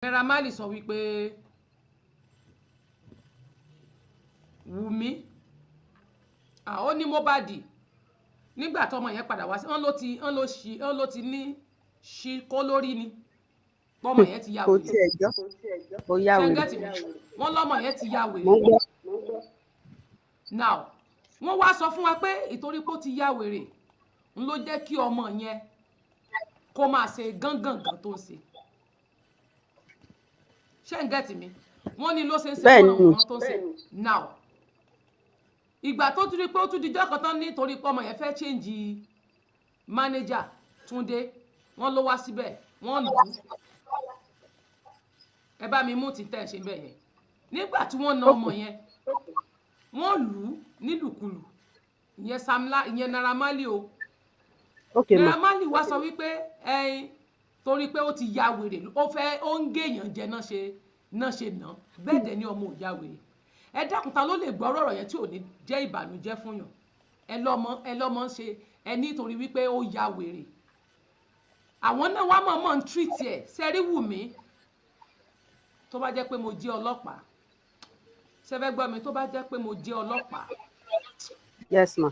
Naira Marley sọ wípé Wùmí ó ní m0hbåd nígbà tọmọ yẹn padà wá sí wọ́n ló ti ní ṣí kó lórí ni pọ́mọ yẹn ti ya kò wèrè tiẹ̀ jọ́ ó yá wèrè ṣẹ́ńgẹ́tì mi wọ́n lọ́mọ yẹn ti ya mo wèrè ń gbọ́. now wọ́n wá sọ fún wa pé ìtorí pé ó ti ya wèrè ń ló jẹ́ kí ọmọ yẹn kó máa ṣe gángangan tó ń ṣe ṣẹ́ńgẹ́tì mi wọ́n ní ló ṣe ń ṣe bẹ́ẹ̀ ni wọ́n tó ń ṣe now ìgbà tó tún rí pé ó tún dijọ́ kan tán nítorí pé ọmọ yẹn fẹ́ change manager Túndé wọ́n ló wá síbẹ̀ wọ́n lù ú ẹ bá mi mú ti tẹ̀ ṣe bẹ́ẹ̀ yẹn nígbà tí wọ́n na ọmọ yẹn wọ́n lù ú nílùkulù ìyẹn Naira Marley o okay ma Naira Marley wá sọ wípé torí pé ó ti ya wèrè ó ń gèèyàn jẹ náà ṣe ná bẹ́ẹ̀ dẹ̀ ni ọmọ ò ya wèrè ẹ dákun ta ló lè gbọ́ ọ̀rọ̀ yẹn tí ò ní jẹ́ ìbànújẹ́ fún yàn ẹ lọ́mọ ṣe ẹ nítorí wípé ó ya wèrè àwọn náà wá mọ̀ọ́mọ̀ ń treat ẹ̀ sẹ́rí Wùmí tó bá jẹ́ pé mo jẹ́ ọlọ́pàá ṣẹ́fẹ́ gbọ́ mi tó bá jẹ́ pé mo jẹ́ ọlọ́pàá yes ma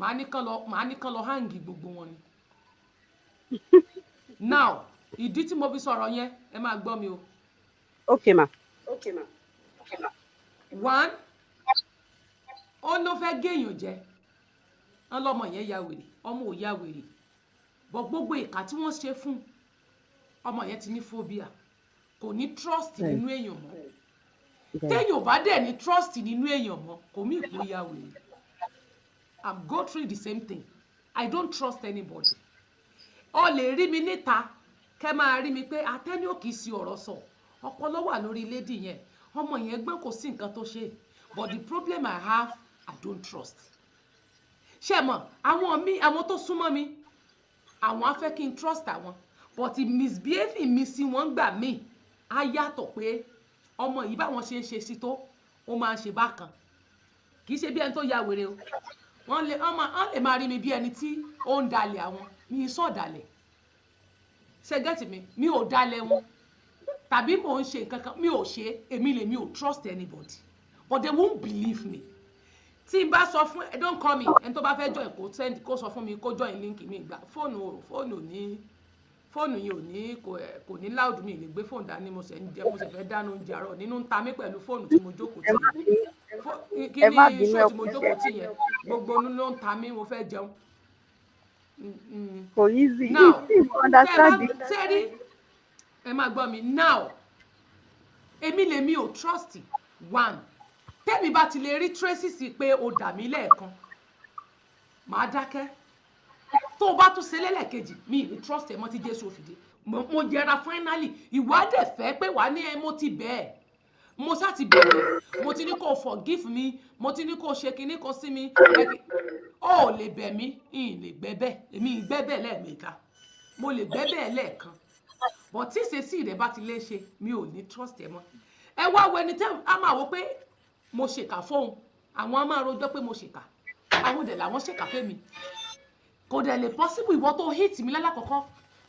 màá ní kán lọ hangi gbogbo wọn ni now ìdí tí mo fi sọ̀rọ̀ yẹn ẹ máa gbọ́ mi o. okay ma one ó ló fẹ́ géèyàn jẹ wọn lọmọ yẹn ya wèrè ọmọ ò ya wèrè bọ gbogbo ìka tí wọ́n ṣe fún ọmọ yẹn ti ní phobia kò ní trust nínú èèyàn mọ́ téèyàn bá dẹ̀ ní trust nínú èèyàn mọ́ kò mí ìpò ya wèrè I'm go through the same thing I don't trust anybody ọ lè rí mi níta kẹ́ máa rí mi pé atẹ́ni ò kì í sí ọ̀rọ̀ sọ ọpọlọ wà lórí lady yẹn ọmọ yẹn gbọ́n kò sí nǹkan tó ṣe but the problem I have I don't trust ṣé mọ̀ àwọn tó súnmọ́ mi àwọn á fẹ́ kí n trust àwọn but misbehaving mi sí wọn gbà mí á yàtọ̀ pé ọmọ yìí báwọn ṣe ń ṣe sí tó ó máa ń ṣe bákan kì í ṣe bí ẹni tó ya wèrè o wọ́n lè máa rí mi bí ẹni tí ó ń dalẹ̀ àwọn mi ì sọ̀dàlẹ̀ ṣe gẹ́tì mi ò dalẹ̀ wọn tàbí mò ń ṣe nǹkan kan mi ò ṣe mi ò trust anybody but they won't believe me tí n bá sọ fún ẹ don't call me ẹni tó bá fẹ́ join kó sọ fún mi kó join link mi gbà fóònù yìí ò ní kò ní loud mi lè gbé fóònù dání mo sì fẹ́ dáná oúnjẹ àárọ̀ nínú ń ta mí pẹ̀lú fóònù tí mo jókòó tì yẹn kí ni ṣó tí mo jókòó tì yẹn gbogbo inú ló ń ta mí mo fẹ́ jẹun. kò easy now understand sẹ́rí ẹ máa gbọ́ mi now èmi ò trust one tẹ́mi bá ti lè rí traces pé o dà mí lẹ́ẹ̀kan màá dákẹ́ tó o bá tún ṣe lẹ́lẹ́kejì mi ì ní trust ẹ mọ́ tí Jésù fìdí mo jẹra finally ìwádìí fẹ́ pé wàá ní ẹ mo ti bẹ́ẹ̀ mo sá ti bẹ̀rẹ̀ mo ti ní kó forgive mi mo ti ní kó ṣe kinní kan sí mi ó lè bẹ̀ mí ì lè gbẹ́bẹ̀ èmi ì gbẹ́bẹ̀ lẹ́ẹ̀mẹ́ta mo lè gbẹ́bẹ̀ lẹ́ẹ̀kan but tí ìṣesí rẹ̀ bá ti lè ṣe mi ò ní trust ẹ mọ́ ẹ wá wo ẹni tẹ́ a máa wò pé mo ṣèkà fóun àwọn a máa rojọ́ pé mo ṣèkà àwọn dẹ̀ làwọn ṣèkà fẹ́ mi kò dẹ̀ lè possible ìwọ tó hit mi lálàkọ́kọ́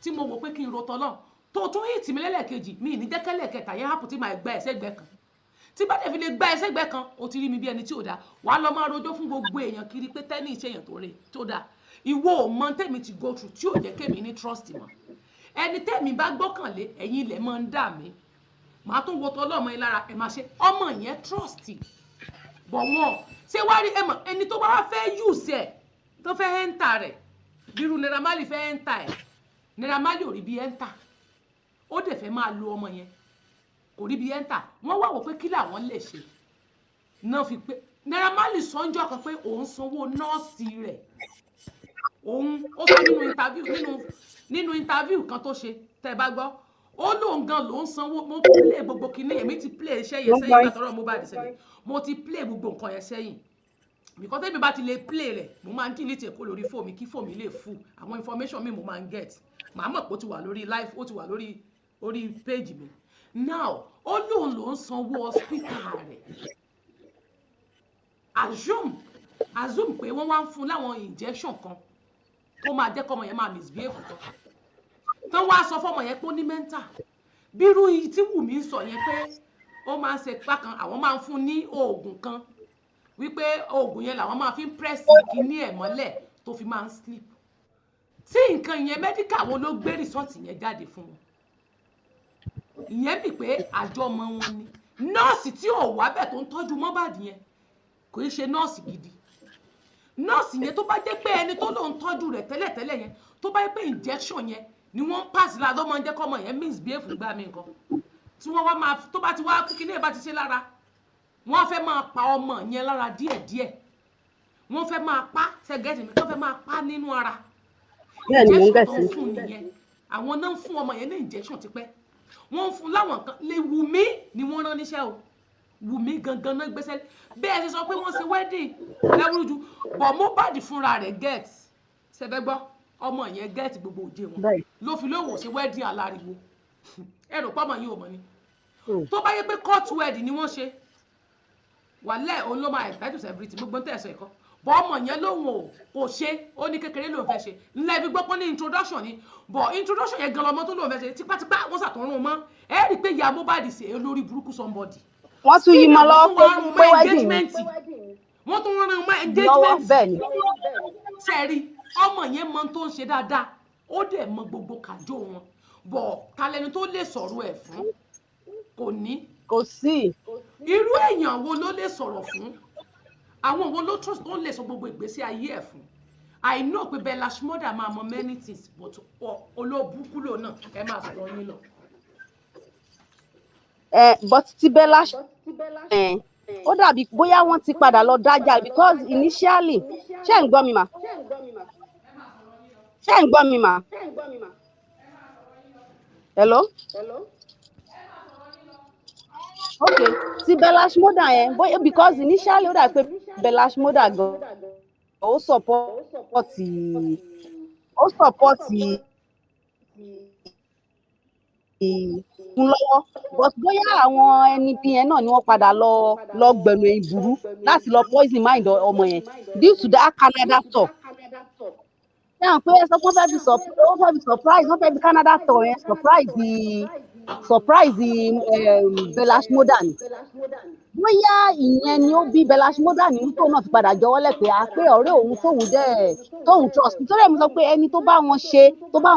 tí mo wò pé kí n ro tọ́lọ́ tó tún hit mi lẹ́lẹ́kejì mi ní jẹ́kẹ́lẹ̀ kẹta yẹn hàpù tí màá gba ẹ̀sẹ̀ gbẹ kan tí bá dẹ̀ fi lè gba ẹ̀sẹ̀ gbẹ kan o ti rí mi bí ẹni tí ò dáa wàá lọ máa rojọ́ fún gbogbo èèyàn kiri pé tẹ́ni ìṣèyàn tó dáa ìwọ ò mọ tẹ́mi ti go through tí ò jẹ́ kémi ní trust mọ́ ẹni tẹ́mi bá gbọ́kànlé ẹ̀yin ilẹ̀ máa ń dà mí màá tún wo tọ́lọ́mọ yín lára ẹ̀ máa ṣe ọmọ yẹn trust bọ̀ wọ́n ṣé wá rí ẹmọ ẹni tó bá wá fẹ́ use ẹ̀ tó fẹ́ ẹ́ńtà rẹ̀ bírú Naira Marley fẹ́ ẹ́ńtà ẹ̀ Naira Marley ò rí bí ẹ́ńtà ó dẹ̀ fẹ́ máa lo ọmọ yẹn kò rí bí ẹ́ńtà wọ́n wá wò pé kí làwọn lè ṣe náà fi pé Naira Marley sọ́njọ́ kan pé òun sanwó nọ́ọ̀sì rẹ̀ òun ó sọ nínú interview kan tó ṣe tẹ́ ẹ bá gbọ́ ó lóun gan ló ń sanwó mo play gbogbo kinní èmi ti play iṣẹ́ yẹn sẹ́yìn gbàtọ́rọ̀ m0hbåd sẹ́yìn mo ti play gbogbo nǹkan yẹn sẹ́yìn because tẹ́mi bá ti lè play rẹ̀ mo máa ń kí létí ẹ̀kọ́ lórí fóònù mi kí fóònù mi lè full àwọn information mi mo máa ń get màá mọ̀ pé ó ti wà lórí live ó ti wà lórí page mi now ó lóun ló ń sanwó hospital rẹ̀ assume pé wọ́n wá ń fún láwọn injection kan tó máa jẹ́ kọ́mọ yẹn máa misbehave kan tán wá sọ fọ́mọ yẹn pé ó ní mental bírú yìí tí Wùmí ń sọ yẹn pé ó máa ń ṣe pákan àwọn máa ń fún ní oògùn kan wípé oògùn yẹn làwọn máa fi ń pírẹ́sì kíní ẹ̀ mọ́lẹ̀ tó fi máa ń sleep tí nǹkan yẹn mẹ́díkà wo ló gbé rìsọ́ọ̀tì yẹn jáde fún wọn ìyẹn bì pé àjọ ọmọ wọn ni nọ́ọ̀sì tí ò wá bẹ̀ tó ń tọ́jú Mohbad yẹn kò í ṣe nọ́ọ̀sì gidi nọ́ọ̀sì yẹn tó bá jẹ́ pé ẹni tó lóun tọ́jú rẹ̀ tẹ́lẹ̀tẹ́lẹ̀ yẹn tó bá jẹ́ pé injection yẹn ni wọ́n ń pass lára ló máa ń jẹ́ kọ́mọ yẹn misbehave fún gbà mí nǹkan tí wọ́n wá máa tó bá ti wá kíní ẹ̀ bá ti ṣe lára wọ́n fẹ́ máa pa ọmọ yẹn lára díẹ̀díẹ̀ wọ́n fẹ́ máa pa ṣẹ́gẹ́tì mi tó fẹ́ máa pa nínú ara injection tó ń fún nìyẹn àwọn náà ń fún ọmọ yẹn ní injection tipẹ́ wọ́n ń fún láwọn kan lè Wùmí ni wọ́n rán níṣẹ́ o Wùmí gangan náà gbéṣẹ́ bẹ́ẹ̀ ṣe sọ pé wọ́n ṣe wedding lẹ́wúrújú bọ̀ Mohbad fúnra rẹ̀ get ṣẹfẹ́ gbọ́ ọmọ yẹn get gbogbo òde wọn ló fi lóhùn ṣe wedding aláriwo ẹrù pọ́mọ yìí ò mọ̀ ni tó bá yẹ pé court wedding ni wọ́n ṣe wàlẹ́ òun ló máa entitled to everything gbogbo tẹ̀sán ẹ̀kọ́ bọ́ ọmọ yẹn lóhùn kò ṣe ó ní kékeré lòun fẹ́ ṣe ńlá ibi gbọ́ pọ́n ní introduction ni bọ̀ introduction yẹn gan lọmọ tó lòun fẹ́ ṣe tipátipá wọ́n ṣàtúnrún mọ́ ẹ rí i pé ìyá Mohbad ṣe é lórí burúkú somebody wọ́n tún yí ma lọ pé wedding wọ́n tún rán mọ́ engagement sẹ́ẹ̀rí ọmọ yẹn mọ tó ń ṣe dáadáa ó dẹ̀ mọ gbogbo kàjọ wọn bọ̀ talẹ́ni tó lè sọ̀rọ̀ ẹ̀ fún kò ní kò sí irú èèyàn wo ló lè sọ̀rọ̀ fún àwọn wo ló trust tó lè sọ gbogbo ìgbésí ayé ẹ̀ fún I know pé Belash mother máa mọ many things but olóòbùkú lò náà ẹ máa sọ̀rọ̀ yín lọ. But ti Belash ó dàbí bóyá wọ́n ti padà lọ dájà because initially ṣé ń gbọ́ mi mà ṣé ń gbọ́ mi mà hello okay ti Belash mother yẹn bóyá because initially ó dàbí pé Belash mother gan ó support fún lọ́wọ́ but bóyá àwọn ẹni bí yẹn náà ni wọ́n padà lọ gbẹ̀nu ìburú láti lọ poison mind ọmọ yẹn due to that Canada tour ṣé pé sọ pé wọ́n fẹ́ bí surprise wọ́n fẹ́ bí Canada tour yẹn surprise Belash mother ni bóyá ìyẹn ni ó bí Belash mother ní tó náà fi padà jọ̀wọ́ lẹ́pẹ́ á pé ọ̀rẹ́ òun tóun trust nítorí ẹ̀ mo sọ pé ẹni tó bá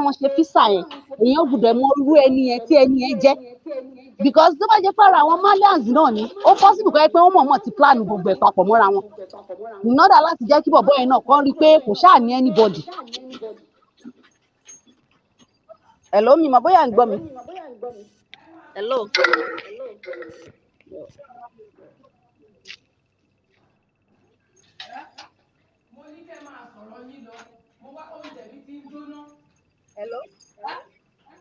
wọn ṣe físà yẹn èèyàn gbọ́dọ̀ mọ irú ẹni yẹn tí ẹni yẹn jẹ́ because tó bá jẹ́ pé ara àwọn Malians náà ni ó possible kọ́ ẹ pé wọ́n mọ̀ọ́mọ̀ ti plan gbogbo ẹ̀ papọ̀ mọ́ra wọn ìnádà láti jẹ́ kí bọ̀bọ́ yẹn náà kàn rí i pé kò ṣáà ní anybody. Hello mi mọ̀ bóyá ń gbọ́ mi. Hello. mo ní kẹ́ máa sọ̀rọ̀ yín lọ mo wá oúnjẹ mi ti ń jóná. Hello.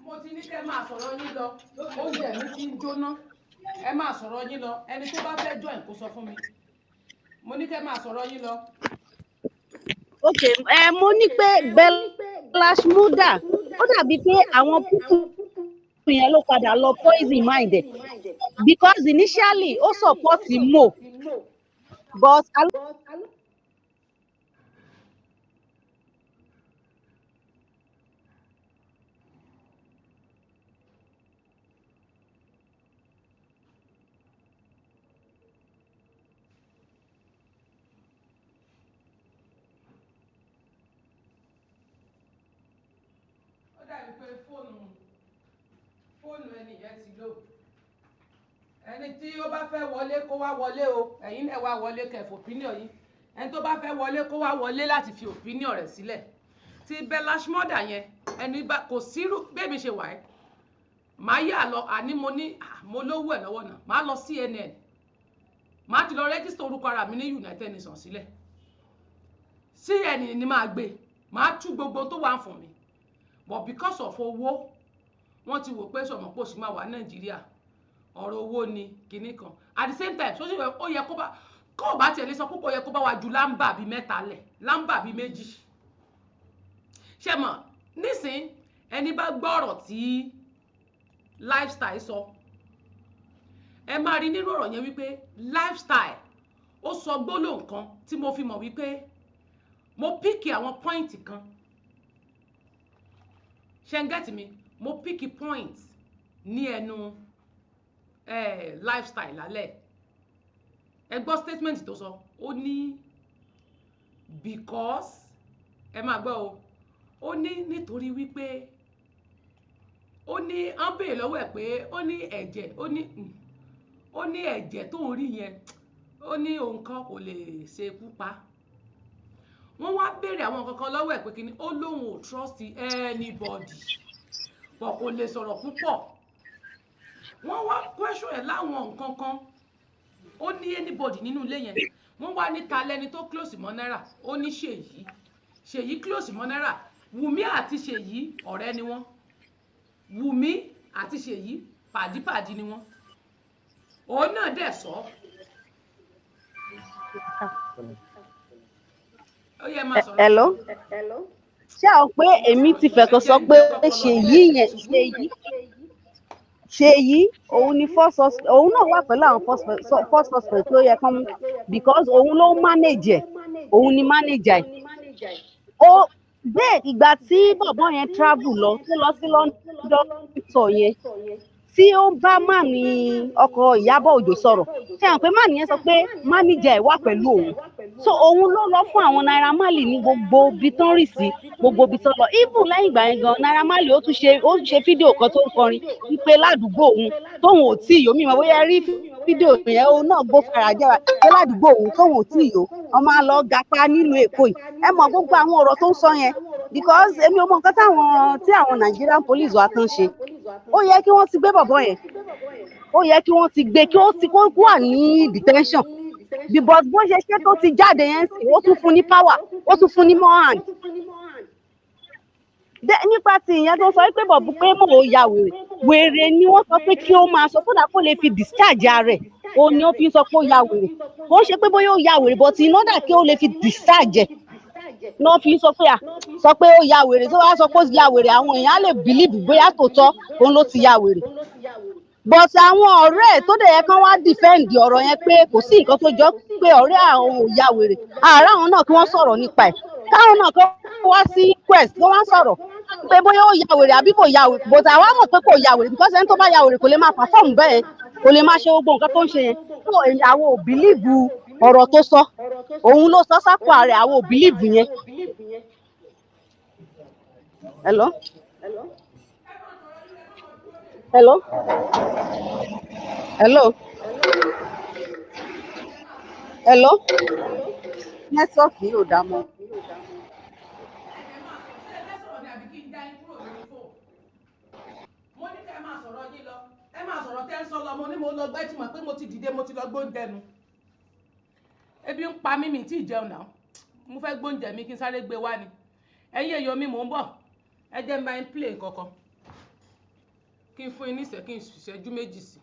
mo ti ní kẹ́ máa sọ̀rọ̀ yín lọ oúnjẹ mi ti ń jóná ẹ máa sọ̀rọ̀ yín lọ ẹni tó bá fẹ́ join kó sọ fún mi mo ní kẹ́ máa sọ̀rọ̀ yín lọ. ok mo ní pé Belash mother ó dàbí pé àwọn púpù yẹn ló padà lọ poison mind ẹ because initially ó support Mo but fóònù ẹni yẹn ti lò ẹni tí ó bá fẹ́ wọlé kó wá wọlé o ẹ̀yin náà wá wọlé kẹfì opinion yín ẹni tó bá fẹ́ wọlé kó wá wọlé láti fi opinion rẹ̀ sílẹ̀ ti Belash mother yẹn ẹni bá kò sírú bẹ́ẹ̀ mi ṣe wà ẹ́ màá yà lọ àní mo lówó ẹ̀ lọ́wọ́ náà màá lọ CNN màá ti lọ rẹ́gísítà orúkọ ara mi ní United Nations sílẹ̀ CNN ni máa gbé màá tú gbogbo tó wà fún mi but because of owó wọ́n ti wò pé sọ̀mọ́ pò sí máa wà Nàìjíríà ọ̀rọ̀ owó ni kinní kan at the same time sọ́sì ó yẹ kó bá tiẹ̀ lè sọ púpọ̀ yẹ kó bá wa ju lámbà bíi mẹ́ta lẹ̀ lámbà bíi méjì ṣe mọ̀ nísìn ẹni bá gbọ́ ọ̀rọ̀ tí lifestyle sọ ẹ máa rí nínú ọ̀rọ̀ yẹn wípé lifestyle ó sọ gbólóhùn kan tí mo fi mọ̀ wípé mo píkì àwọn pọ́ìntì kan ṣe ń gẹ́tì mi mo píkì point ní ẹnu lifestyle lálẹ́ ẹ gbọ́ statement tó sọ ó ní because ẹ máa gbọ́ o ó ní nítorí wípé ó ní à ń béèrè lọ́wọ́ ẹ̀ pé ó ní ẹ̀jẹ̀ ó ní ẹ̀jẹ̀ tó ń rí yẹn ó ní òun kan kò lè ṣekú pa wọ́n wá béèrè àwọn kankan lọ́wọ́ ẹ̀ pé kíni ó lóun ò trust anybody pọ̀ kò lè sọ̀rọ̀ púpọ̀ wọ́n wá question ẹ̀ láwọn nǹkan kan ó ní anybody nínú ilé yẹn wọ́n wá níta lẹ́ni tó close mọ́ náírà ó ní ṣèyí close mọ́ náírà Wùmí àti ṣèyí ọ̀rẹ́ ni wọ́n Wùmí àti ṣèyí pàdípàdí ni wọ́n òun náà dẹ̀ sọ ó yẹ máa sọ̀rọ̀. Hello. Ṣé àwọn pé èmi ti fẹ̀kọ̀ sọ pé ṣèyí òun ni òun náà wà pẹ̀lú àwọn first suspect tó yẹ kán mú because òun ló manage ẹ̀ òun ni manager ẹ̀ ó bẹ́ẹ̀ ìgbà tí bọ̀bọ́ yẹn travel lọ sí London sọ yẹn tí ó bá màmí ọkọ Ìyábọ̀ Òjó sọ̀rọ̀ ṣe hàn pé màmí yẹn sọ pé manager ẹ̀ wà pẹ̀lú òun so òun ló lọ fún àwọn Naira Marley ní gbogbo ibi tán rì sí gbogbo ibi tán lọ even lẹ́yìn ìgbà yẹn gan Naira Marley ó ṣe fídíò kan tó ń kọrin wípé ládùúgbò òun tóun ò tí ì yó mímọ bóyá rí fídíò yẹn òun náà gbó fara jẹrà pé ládùúgbò òun tóun ò tí ì yó ọmọ àlọ gapá nílùú Èkó yìí ẹ mọ gbogbo àwọn ọ̀rọ̀ tó ń sọ yẹn because èmi ò mọ nǹkan tí àwọn Nigerian police wa tán ṣe ó yẹ kí wọ́n ti gbé bọ̀bọ̀ yẹn ó yẹ kí wọ́n ti gbé kí ó ti kó wà ní detention because bó ṣe ṣe tó ti jáde yẹn sí ó tún fún ní power ó tún fún ní more hand nípa ti ìyẹn tó sọ pé bọ̀bú pé mò ń ya wèrè ni wọ́n sọ pé kí ó máa sọ fúnra kó lè fi discharge rẹ̀ ó ní ó fi sọ pé ó ya wèrè kò ń ṣe pé bóyá ó ya wèrè but in order kí ó lè fi discharge náà fi sọ pé ó ya wèrè tó wá sọ pé ó ya wèrè àwọn èèyàn á lè believe bóyá tòótọ́ òun ló ti ya wèrè but àwọn ọ̀rẹ́ ẹ̀ tó dẹ̀ yẹ kán wá defend ọ̀rọ̀ yẹn pé kò sí nǹkan tó jọ pé ọ̀rẹ́ àwọn ò ya wèrè ààrẹ àwọn náà kí wọ́n sọ̀rọ̀ nípa ẹ̀ káwọn náà kọ́ wá sí quest kó wá sọ̀rọ̀ pé bóyá ó ya wèrè àbí kò ya wèrè but àwa mọ̀ pé kò ya wèrè because ẹni tó bá ya wèrè kò lè máa perform bẹ́ẹ̀ kò lè máa ṣe gbogbo nǹkan tó ń ṣe yẹn tó àwọn ò believe ọ̀rọ̀ tó sọ òun ló sọ sápò ààrẹ àwọn ò believe yẹn. Hello. Hello. Hello. Hello. Network yìí ò dá mọ́. mo ní kẹ́ ẹ máa sọ̀rọ̀ yín lọ ẹ máa sọ̀rọ̀ tẹ́ ń sọ lọ mo ní mo lọ gbẹ́ tí mo pé mo ti dìde mo ti lọ gbóúnjẹ nu ebi ń pa mí mi tí ì jẹun náà mo fẹ́ gbóúnjẹ mi kí n sáré gbé wá ni ẹ̀yin èèyàn mi mò ń bọ̀ ẹ jẹ́ n bá yín play kankan kí n fún yín ní ìṣẹ́jú méjì sí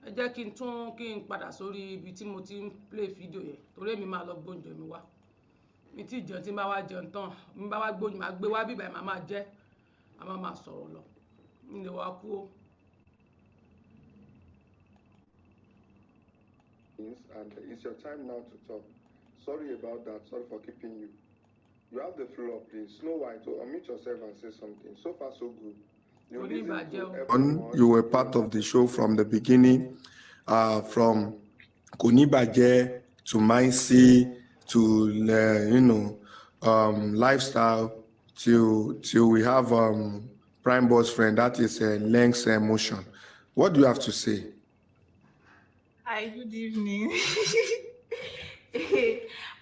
ẹ jẹ́ kí n padà sórí ibi tí mo ti ń play fídíò yẹn torí èmi máa lọ gbóúnjẹ mi wá mi tí ìjẹun tí n bá wá jẹun tán mi bá wá gbóúnjẹ máa gbé wá bíbá ẹ̀ máa jẹ́ a máa sọ̀rọ̀ lọ mi lè wá kú o. And it's your time now to talk. Sorry about that. Sorry for keeping you. You have the floor, please. Snow White, so unmute yourself and say something. So far, so good. You were part of the show from the beginning, from Konibaje to Mindset to lifestyle till we have Prime Boss friend that is Lengths Emotion. What do you have to say? Hi, good evening.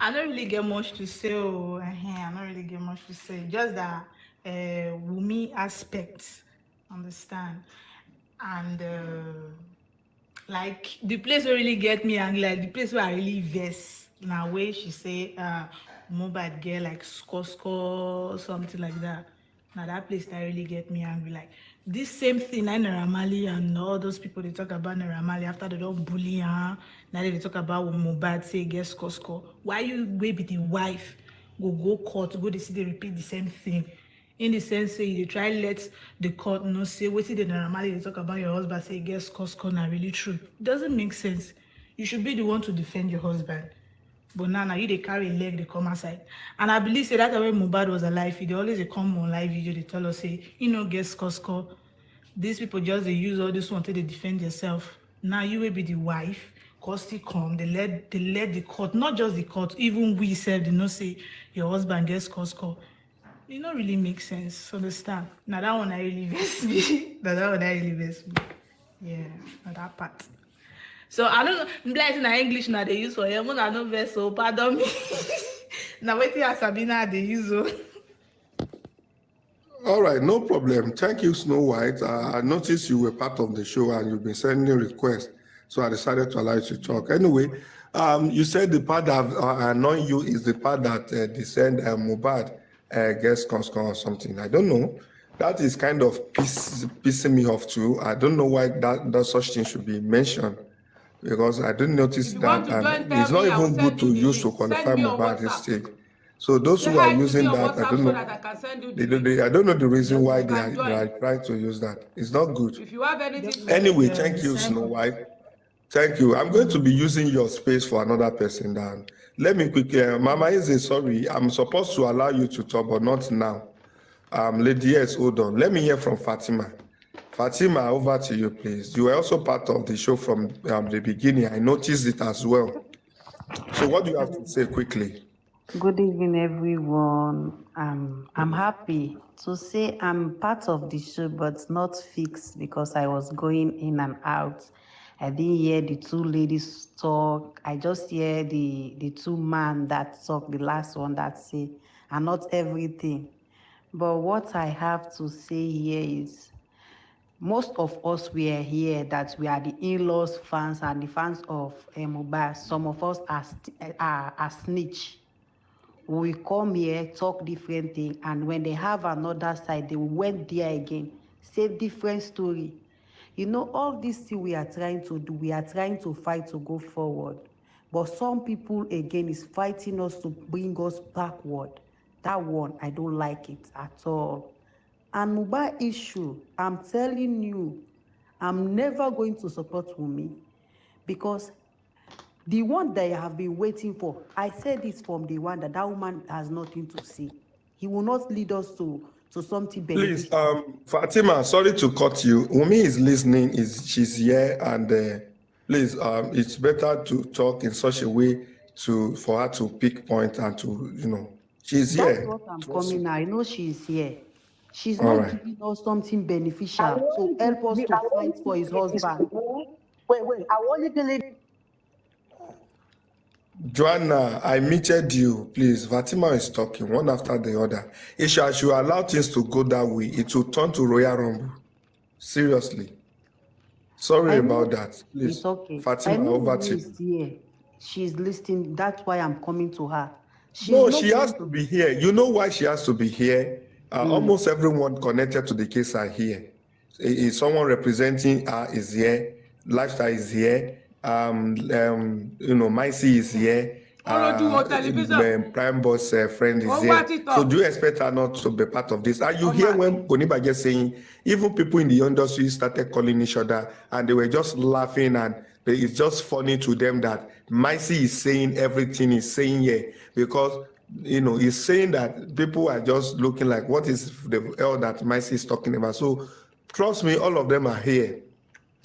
I don't really get much to say. I don't really get much to say. Just that Wumi aspect, understand? And like the place where really get me angry, like the place where I really vex. Now way she say m0hbåd girl like score something like that. Now that place that really get me angry. Like this same thing, like Naira Marley and all those people they talk about Naira Marley after they don't bully her. Now they talk about m0hbåd say get score. Why you go be the wife go court go they see they repeat the same thing? In the sense say you try let the court know say what the Naira Marley they talk about your husband say get score not really true. It doesn't make sense. You should be the one to defend your husband. But now you they carry a leg, they come outside. And I believe say that when m0hbåd was alive, they always they come on live video, they tell us say, get score. These people just they use all this one to they defend themselves. Now you will be the wife, cause he come, they let the court, not just the court, even we said, say your husband gets score. It don't really make sense. Understand? Now that one I really vex me. That one I really vex me. Yeah, not that part. So I don't know. Like in English now they use for him. I know vex, so pardon me. Now waiting at Sabina they use. All right, no problem. Thank you, Snow White. I noticed you were part of the show and you've been sending requests, so I decided to allow you to talk. Anyway, you said the part that annoying you is the part that they send m0hbåd gets conscon or something. I don't know. That is kind of pissing me off too. I don't know why that such thing should be mentioned, because I didn't notice that it's not even good to use to qualify m0hbåd this stage. So those who are using that, I don't know. I don't know the reason why they are trying to use that. It's not good. If you have anything. Anyway, thank you, Snow White. Thank you. I'm going to be using your space for another person. Then let me quickly, Mama Eze, sorry, I'm supposed to allow you to talk, but not now. Lady, yes, hold on. Let me hear from Fatima. Fatima, over to you, please. You were also part of the show from the beginning. I noticed it as well. So what do you have to say quickly? Good evening, everyone. I'm happy to say I'm part of the show, but not fixed because I was going in and out. I didn't hear the two ladies talk. I just hear the two men that talk, the last one that say, and not everything. But what I have to say here is, most of us we are here that we are the in-laws fans and the fans of m0hbåd. Some of us are snitch. We come here, talk different thing, and when they have another side, they went there again, say different story. All this thing we are trying to do, we are trying to fight to go forward. But some people, again, is fighting us to bring us backward. That one, I don't like it at all. And m0hbåd issue, I'm telling you, I'm never going to support Wunmi, because the one that I have been waiting for, I said this from the one that woman has nothing to say. He will not lead us to something beneficial. Please, Fatima, sorry to cut you. Wunmi is listening. She's here, and please, it's better to talk in such a way for her to pick point and to, she's here. That's what I'm coming now. I know she's here. She's not giving us something beneficial to help us to fight for his husband. Wait, I want you to Joanna, I muted you. Please, Fatima is talking one after the other. If I should allow things to go that way, it will turn to Royal Rumble. Seriously. Sorry about that. Please. It's okay. Fatima, over to you. Here. She's listening. That's why I'm coming to her. She has to be here. You know why she has to be here? Almost everyone connected to the case are here. Is someone representing her is here. Lifestyle is here. m0hbåd is here. Prime Boss friend is here. So do you expect her not to be part of this? Are you here when Koniba just saying, even people in the industry started calling each other and they were just laughing, and it's just funny to them that m0hbåd is saying everything he's saying here, because he's saying that people are just looking like, what is the hell that m0hbåd is talking about? So trust me, all of them are here.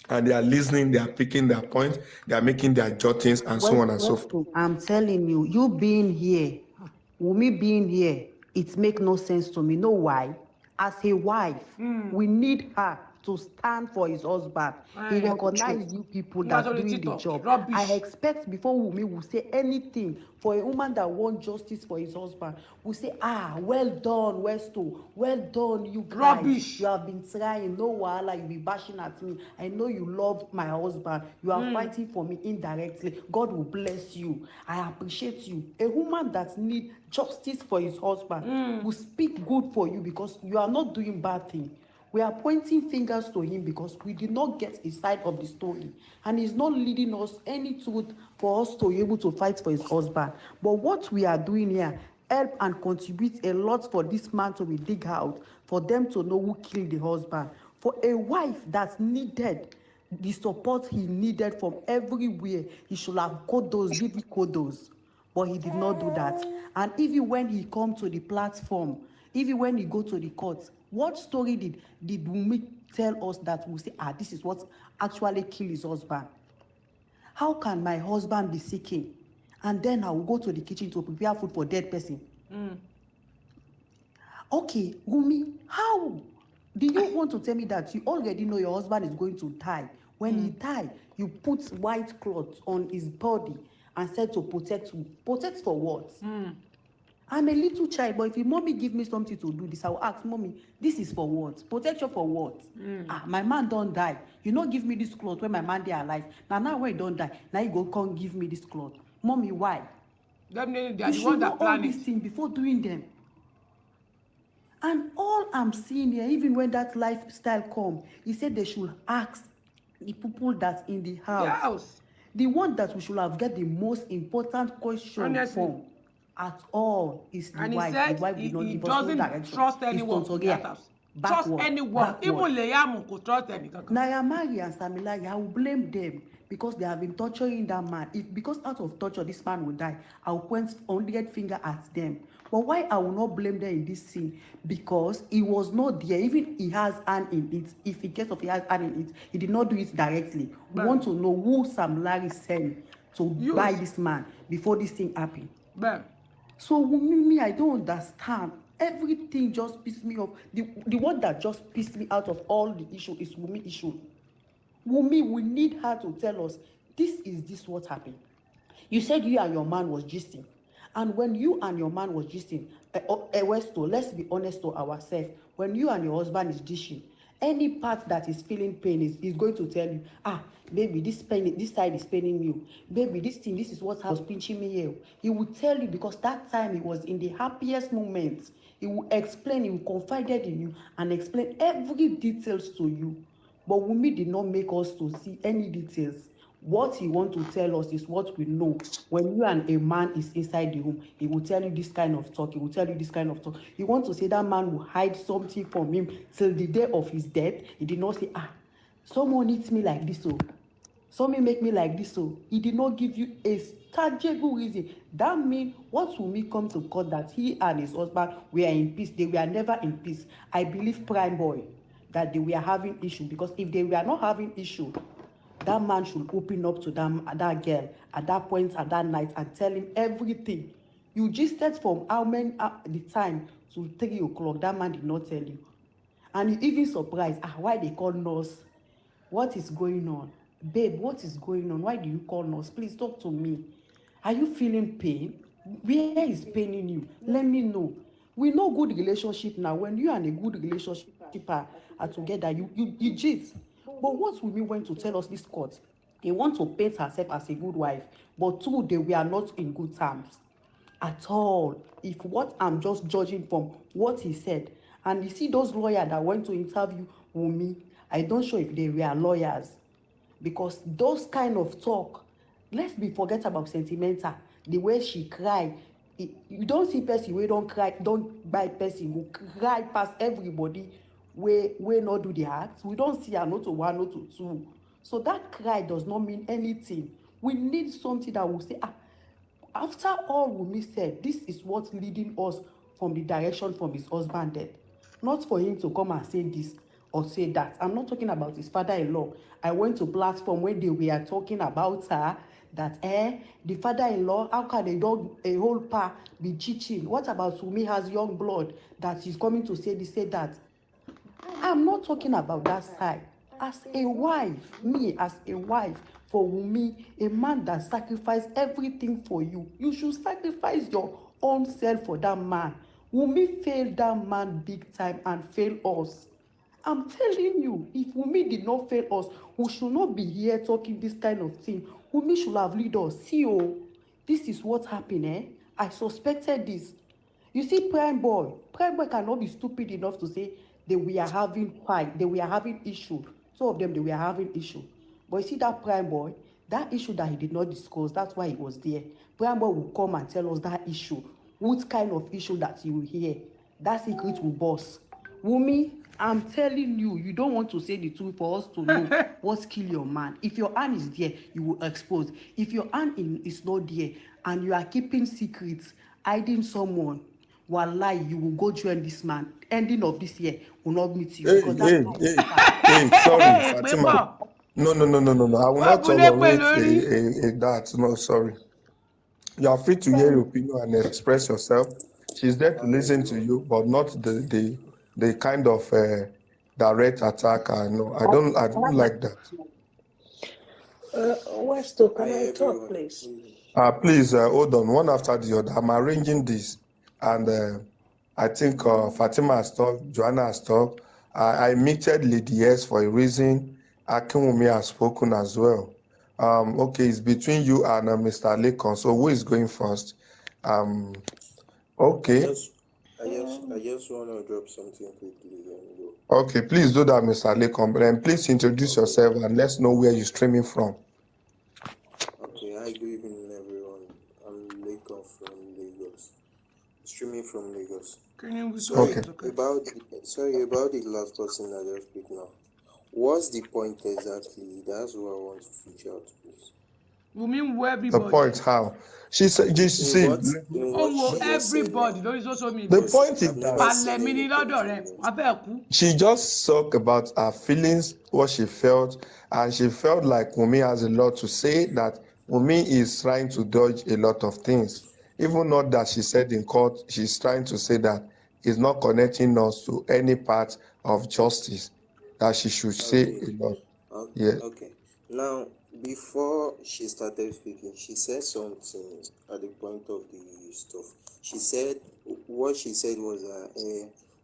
And they are listening, they are picking their points, they are making their jottings, and so on and so forth. I'm telling you, you being here, Wunmi being here, it makes no sense to me. Know why? As a wife, we need her to stand for his husband. He recognizes you people that are doing the job. I expect before Wunmi will say anything, for a woman that wants justice for his husband, will say, well done, Westo, well done, you guys. Rubbish. You have been trying, no wahala, you be bashing at me. I know you love my husband. You are fighting for me indirectly. God will bless you. I appreciate you. A woman that needs justice for his husband will speak good for you, because you are not doing bad things. We are pointing fingers to him because we did not get his side of the story, and he's not leading us any truth for us to be able to fight for his husband. But what we are doing here help and contribute a lot for this man to be dig out, for them to know who killed the husband, for a wife that needed the support he needed from everywhere. He should have kudos, give me kudos. but he did not do that. And even when he come to the platform, even when he go to the court, what story did Wunmi tell us that we say, this is what actually killed his husband? How can my husband be seeking and then I will go to the kitchen to prepare food for dead person? Okay, Wunmi, how do you want to tell me that you already know your husband is going to die? When he die, you put white cloth on his body and said to protect you. Protect for what? I'm a little child, but if mommy give me something to do this, I will ask mommy, this is for what? Protection for what? My man don't die. You not give me this cloth when my man dey alive. Now when he don't die, now you go come give me this cloth. Mommy, why? Definitely, they are You the should one know that plan all these it. things before doing them. And all I'm seeing here, even when that lifestyle come, he said they should ask the people that's in the house. Yes. The one that we should have get the most important question Honestly. from at all is the And he wife. said The wife he did not give us no doesn't direction. trust It's anyone from that house. Trust backward, anyone. Even backward. Leyamu could trust anyone. Naira Marley and Samilaya, I will blame them because they have been torturing that man. If because out of torture this man will die, I will point 100 finger at them. But why I will not blame them in this scene? Because he was not there. Even he has hand in it. If in case of he has hand in it, he did not do it directly. We want to know who Sam Larry sent to buy this man before this thing happened. So me, I don't understand. Everything just pissed me off. The one that just pissed me out of all the issue is Wunmi issue. Wunmi, we need her to tell us, this what happened. You said you and your man was gisting. And when you and your man was gisting, Westo, let's be honest to ourselves. When you and your husband is dishing, any part that is feeling pain is going to tell you, baby, this side is paining you. Baby, this is what was pinching me here. He will tell you because that time he was in the happiest moment. He will explain, he will confide in you and explain every details to you. But Wunmi did not make us to see any details. What he want to tell us is what we know. When you and a man is inside the room, he will tell you this kind of talk. He will tell you this kind of talk. You want to say that man will hide something from him till the day of his death. He did not say, someone needs me like this, so someone make me like this, so he did not give you a tangible reason. That means what Wunmi come to court that he and his husband were in peace. They were never in peace. I believe Prime Boy that they were having issue, because if they were not having issue, that man should open up to that girl at that point, at that night, and tell him everything. You gisted from how many the time to 3 o'clock. That man did not tell you. And you even surprised, why they call nurse? What is going on? Babe, what is going on? Why do you call nurse? Please talk to me. Are you feeling pain? Where is paining you? Let me know. We know good relationship now. When you and a good relationship are together, you cheat. But what Wunmi went to tell us this court? He wants to paint herself as a good wife, but two, they were not in good terms at all. If what I'm just judging from what he said, and you see those lawyers that went to interview Wunmi, I don't sure if they were lawyers, because those kind of talk, let's forget about sentimental. The way she cried, you don't see person wey don't cry, don't buy person who cry past everybody. We not do the act. We don't see her not to one, not to two. So that cry does not mean anything. We need something that will say, after all Wunmi said, this is what's leading us from the direction from his husband dead. Not for him to come and say this or say that. I'm not talking about his father-in-law. I went to platform where they were talking about her, that the father-in-law, how can a whole pa be cheating? What about Wunmi has young blood that she's coming to say this, say that? I'm not talking about that side. As a wife, me as a wife for Wunmi, a man that sacrificed everything for you, you should sacrifice your own self for that man. Wunmi failed that man big time and failed us. I'm telling you, if Wunmi did not fail us, we should not be here talking this kind of thing. Wunmi should have lead us. See, this is what happened. I suspected this. You see, Prime Boy cannot be stupid enough to say they were having fight, they were having issue. Some of them, they were having issue. But you see that Prime Boy, that issue that he did not discuss, that's why he was there. Prime Boy will come and tell us that issue. What kind of issue that you will hear? That secret will burst. Wunmi, I'm telling you, you don't want to say the truth for us to know what's kill your man. If your hand is there, you will expose. If your hand is not there, and you are keeping secrets, hiding someone, wallahi, you will go join this man. Ending of this year will not meet you Hey, because that hey, guy is hey, bad. hey, sorry, èpè Fatima. pọ̀ No. I will wọ́n not bu lépè tolerate lórí. that. No, sorry. You are free to hear your opinion and express yourself. She's there to listen to you, but not the kind of direct attack. No, I don't like that. Westo, can Hi I talk, everyone. please? Please hold on, one after the other. I'm arranging this, and I think Fatima has talked, Joanna has talked. I muted Lady S for a reason. Akinwumi has spoken as well. Okay, it's between you and Mr. Lekon. So who is going first? Okay. I just want to drop something quickly and go. Okay, please do that, Mr. Lekon. But then please introduce yourself and let's know where you're streaming from. Okay, hi, good evening everyone. I'm Lekon from Lagos. Streaming from Lagos. Kí ni wí Sorry Okay. about the last person that just speak now. What's the point exactly? That's what I want to feature out, please. Wùmí ń wo The everybody. point how? She said, you see, In ó what ń wo she just said everybody now. lórí social the media. point is I've never that seen palẹ̀ mi ní any lọ́dọ̀ point rẹ̀ in wọ́n fẹ́ kú. she just talked about her feelings, what she felt, and she felt like Wunmi has a lot to say, that Wunmi is trying to dodge a lot of things. Even not that she said in court, she's trying to say that it's not connecting us to any part of justice, that she should say Okay. a lot. Yeah. Okay. Now, before she started speaking, she said something at the point of the stuff. She said what she said was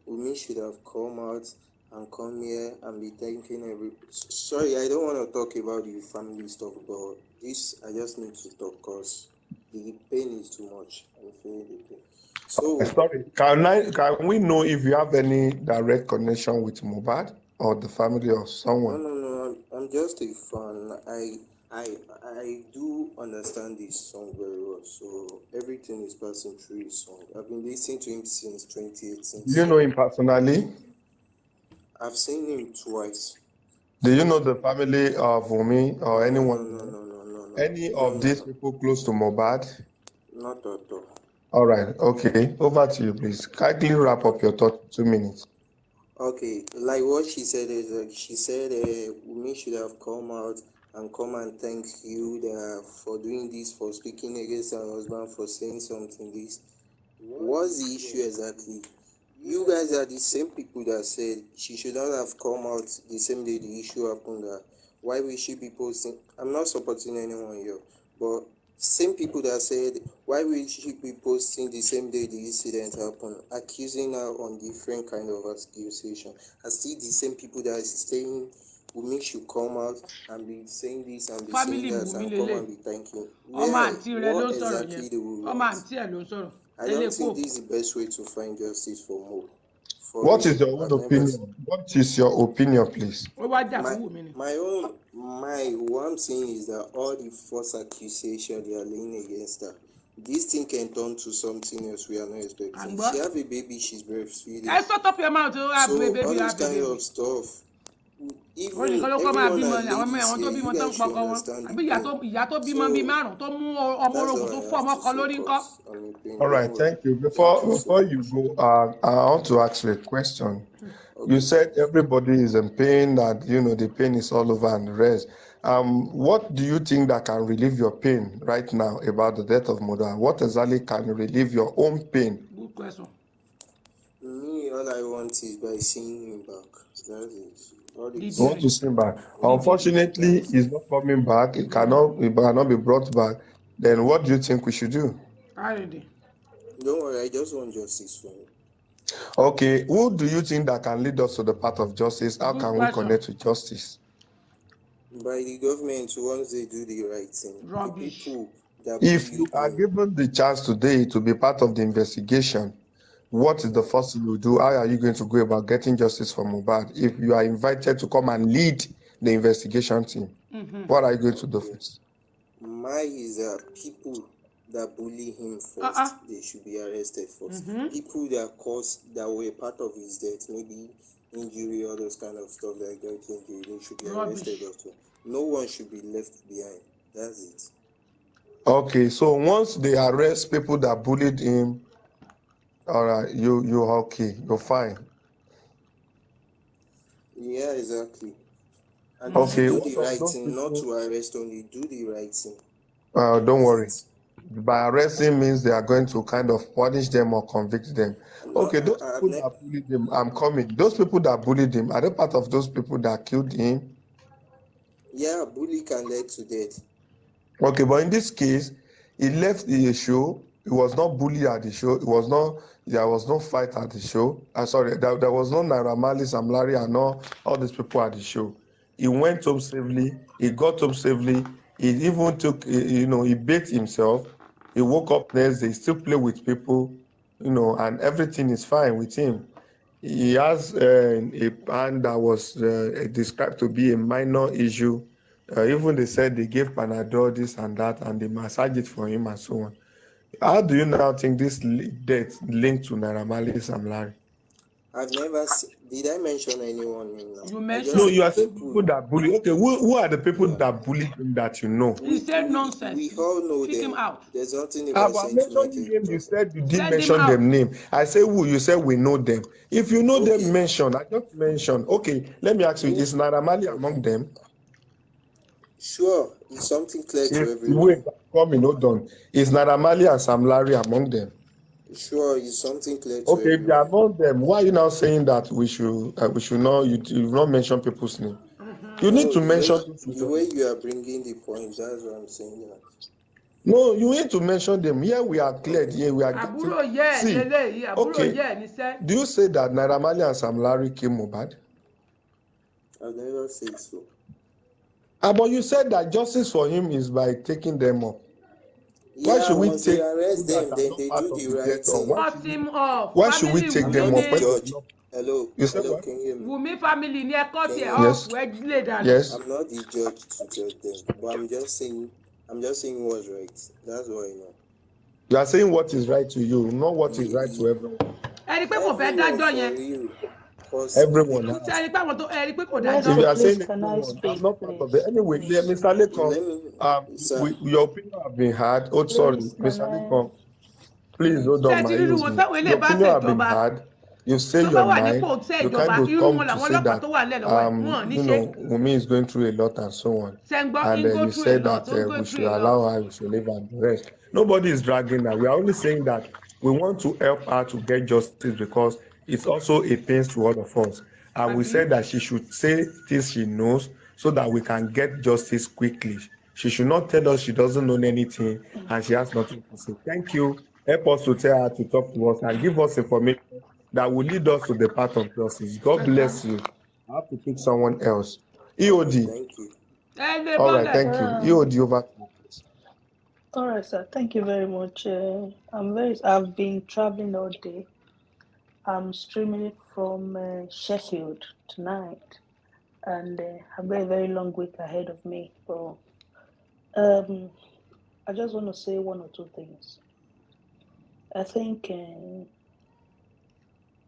Umi should have come out and come here and be thanking every. Sorry, I don't want to talk about the family stuff, but this I just need to talk because the pain is too much. I'm feeling the pain. So Sorry, can we know if you have any direct connection with Mohbad or the family or someone? no. I'm just a fan. I do understand this song very well. So everything is passing through his song. I've been listening to him since 2018. Do you know him personally? I've seen him twice. Do you know the family of Wunmi or anyone? No. Any of these people close to Mohbad? Not at all. All right, okay. Over to you, please. Kindly wrap up your thought 2 minutes. Okay, like what she said is she said Wumi should have come out and come and thank you for doing this, for speaking against her husband, for saying something this. What's the issue exactly? You guys are the same people that said she should not have come out the same day the issue happened. Why will she be posting? I'm not supporting anyone here, but same people that said why will she be posting the same day the incident happened, accusing her on different kind of accusation, and still the same people that is saying Wumi should come out and be saying this and be family saying that Wùmí and come lélẹ̀ and be thanking. ọmọ àǹtí rẹ̀ ló What ń sọ̀rọ̀ yẹn exactly do we ọmọ want? àǹtí ẹ̀ ló ń sọ̀rọ̀ I ẹ lè don't kó. think this is the best way to find justice for Mo. For What real, is your own I've never opinion? What is your opinion, please? ó wá jà my fún Wùmí ni. what I'm saying is that all the false accusation they are laying against her, this thing can turn to something else we are not expecting. Àgbọ̀. She have a baby, she's breastfeeding. ẹ shut up your mouth o have So a baby all those have a kind baby. of stuff. ó Even nìkan ló kọ́ máa everyone bímọ are ni àwọn ladies àwọn tó here, bímọ you tó ń guys should pọkọ wọn understand àbí the pain. ìyá tó bímọ bíi So márùn tó mú ọmọ that's orogún all tó I fún ọmọ have to kan say lórí ńkọ́. because I'm in pain. All right, Don't worry. thank you. Thank you so Before you much. go, I want to ask you a question. You Okay. said everybody is in pain, that the pain is all over and the rest. What do you think that can relieve your pain right now about the death of Mohbad? What exactly can relieve your own pain? Good question. Me, all I want is by seeing him back. That's it. All The this. You want to see him back. The Unfortunately, he's not coming back. It cannot be brought back. Then what do you think we should do? already. Don't worry, I just want justice for him. Okay, who do you think that can lead us to the path of justice? How Good can we question. connect with justice? By the government, once they do the right thing, Rubbish. the people that If bully you are him, given the chance today to be part of the investigation, what is the first thing you do? How are you going to go about getting justice for Mohbad? If you are invited to come and lead the investigation team, what are you going to do first? my is people that bully him first, they should be arrested first. People that were part of his death, maybe injury, all those kind of stuff like that, injury, they should be Rubbish. arrested also. No one should be left behind. That's it. Okay, so once they arrest people that bullied him, all right, you're okay, you're fine. Yeah, exactly. And you should Okay, do what the of right those thing, not people? to arrest only. Do the right thing. Don't That's worry. it. By arresting means they are going to kind of punish them or convict them. No, Okay, those I've people never. that bullied him, I'm coming. Those people that bullied him, are they part of those people that killed him? Yeah, bully can lead to death. Okay, but in this case, he left the show. He was not bullied at the show. There was no fight at the show. Sorry, there was no Naira Marley, Sam Larry, and all these people at the show. He went home safely. He got home safely. He even took, he baked himself. He woke up next day, still play with people, and everything is fine with him. He has a hand that was described to be a minor issue. Even they said they gave Panadol, this and that, and they massaged it for him and so on. How do you now think this death linked to Naira Marley, Sam Larry? I've never. Did I mention anyone name now? You I No, just mentioned said you are it. saying people. people that bully. Okay, who are the people No, that bullied him that you know? He we said we nonsense. we all know Kick him them. out. There's nothing about About saying to make mentioning a them, you joke. said you didn't Send him mention out. them name. I say who? You said we know them. If you know them, Okay. mention. I just mention. Okay, let me ask you: Who? is Naira Marley Okay. among them? Sure, it's something clear to Wait, everyone. come in, hold on. Is Naira Marley and Sam Larry among them? Sure, it's something clear to Okay, if they are everyone. among them, why are you now saying that we should not? You've not mention people's name. You need No, to mention those the way you are bringing the point, that's what I'm saying. That. No, you need to mention them. Here we are cleared. Okay. Here we are getting. Àbúrò yẹ ẹ See, lélẹ́yìí, àbúrò okay. yẹ ẹ níṣẹ́. Do you say that Naira Marley and Sam Larry killed Mohbad? I've never said so. But you said that justice for him is by taking them up. Why Yeah, should we once they take people arrest that them, are then not they part do of the the right death? Or thing. Cut him off. why should we Family take I'm them not up the Wùmí. when judge. they not? Hello, You said hello, what? can you hear me? Wùmí family ni ẹ cut Can ẹ you hear me? off. Yes. Ẹ lè dànù. Yes. I'm not the judge to judge them, but I'm just saying what's right. That's what I know. You are saying what is right to you, not what is right to everyone. Ẹ rí i pé kò fẹ́ Everyone dájọ́ for yẹn. real. Cause Everyone Ṣé has. ẹ rí i pé àwọn tó ẹ rí i pé kò Let's If dájọ́? you go, are please. saying Can I everyone, I'm speak, not part of it. please? Anyway, Please. Mr. Lekon, let me, sir. your opinion have been heard. Oh, sorry, Please, can Mr. I? Lekon, please hold Please. Ṣé on, ẹ ti my rírú wọn EOD. táwọn Your eléyìí bá opinion have been ṣèjọba? heard. You say Tó bá your wà nípò mind. ṣe You can't ìjọba, just irú come wọn to làwọn say ọlọ́pàá that tó wà nílẹ̀ lọ́wọ́ ẹ̀ wọ́n ò ní ṣe. Wunmi is going through a lot and so on. Ṣé ń gbọ́ And in go you through a said lot, that ó ń go we should through a lot. allow her, we should leave her and the rest. Nobody is dragging her. We are only saying that we want to help her to get justice because it's also a pain to all of us. And we Àbí? said that she should say things she knows so that we can get justice quickly. She should not tell us she doesn't know anything and she has nothing to say. Thank you. Help us to tell her to talk to us and give us information that will lead us to the path of justice. God bless you. I have to pick someone else. Okay, EOD. thank you. Ẹ lè All right, bọ́lẹ̀. thank you. EOD over to you. All right, sir. Thank you very much. I've been traveling all day. I'm streaming it from Sheffield tonight, and I've got a very long week ahead of me. So, I just want to say one or two things. I think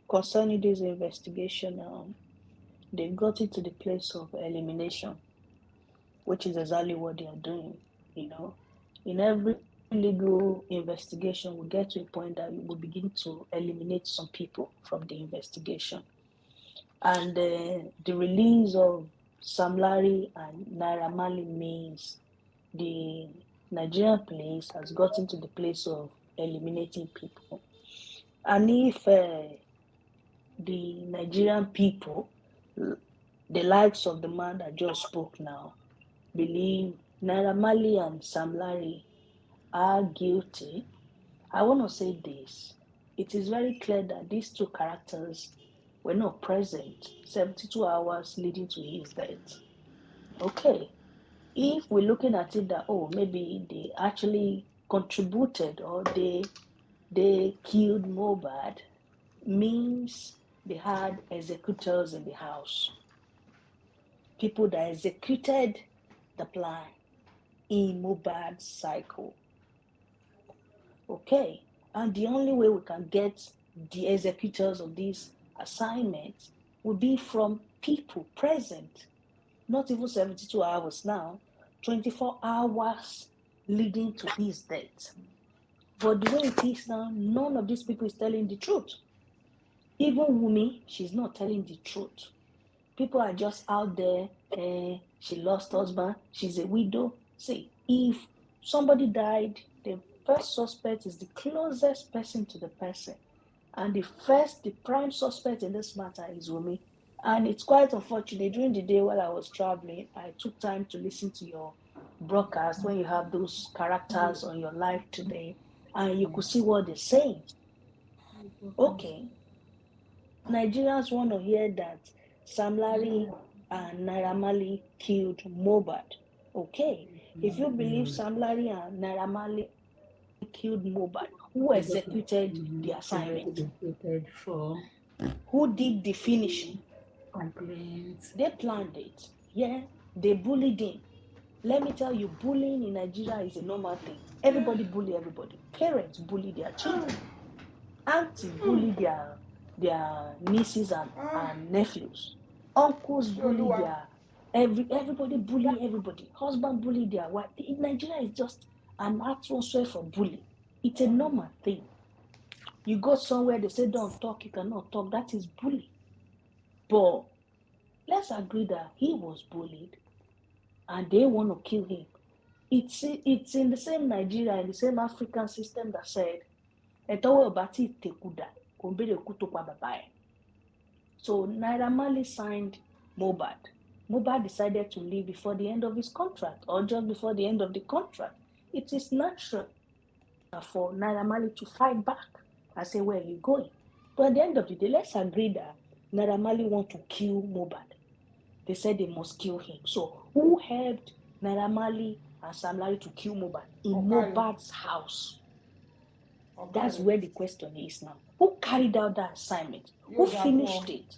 concerning this investigation, they've got it to the place of elimination, which is exactly what they are doing. You know, in every legal investigation, we get to a point that we will begin to eliminate some people from the investigation. And the release of Sam Larry and Naira Marley means the Nigerian police has gotten to the place of eliminating people. And if the Nigerian people, the likes of the man that just spoke now, believe Naira Marley and Sam Larry are guilty, I want to say this. It is very clear that these two characters were not present 72 hours leading to his death. Okay, if we're looking at it that, oh, maybe they actually contributed or they killed m0hbåd, means they had executors in the house. People that executed the plan in m0hbåd's cycle. Okay, and the only way we can get the executors of these assignments will be from people present. Not even 72 hours now, 24 hours leading to his death. But the way it is now, none of these people is telling the truth. Even Wumi, she's not telling the truth. People are just out there, she lost husband, she's a widow. See, if somebody died, the first suspect is the closest person to the person. And the prime suspect in this matter is Wumi. And it's quite unfortunate. During the day while I was traveling, I took time to listen to your broadcast when you have those characters on your live today, and you could see what they're saying. Okay, Nigerians want to hear that Sam Larry and Naira Marley killed Mohbad. Okay, if you believe Sam Larry and Naira Marley killed Mohbad, who executed the assignment? Who did the finishing? They planned it. Yeah, they bullied him. Let me tell you, bullying in Nigeria is a normal thing. Everybody bully everybody. Parents bully their children. Aunties bully their nieces and nephews. Uncles bully everybody bully everybody. Husband bully their wife. In Nigeria, it's just an atmosphere for bullying. It's a normal thing. You go somewhere, they say don't talk, you cannot talk. That is bullying. But let's agree that he was bullied and they want to kill him. It's in the same Nigeria, in the same African system that said, so Naira Marley signed Mohbad. Mohbad decided to leave before the end of his contract or just before the end of the contract. It is natural for Naira Marley to fight back and say, where are you going? But at the end of the day, let's agree that Naira Marley want to kill Mohbad. They said they must kill him. So who helped Naira Marley and Sam Larry to kill Mohbad? In Mohbad's house. That's where the question is now. Who carried out that assignment? Who finished it?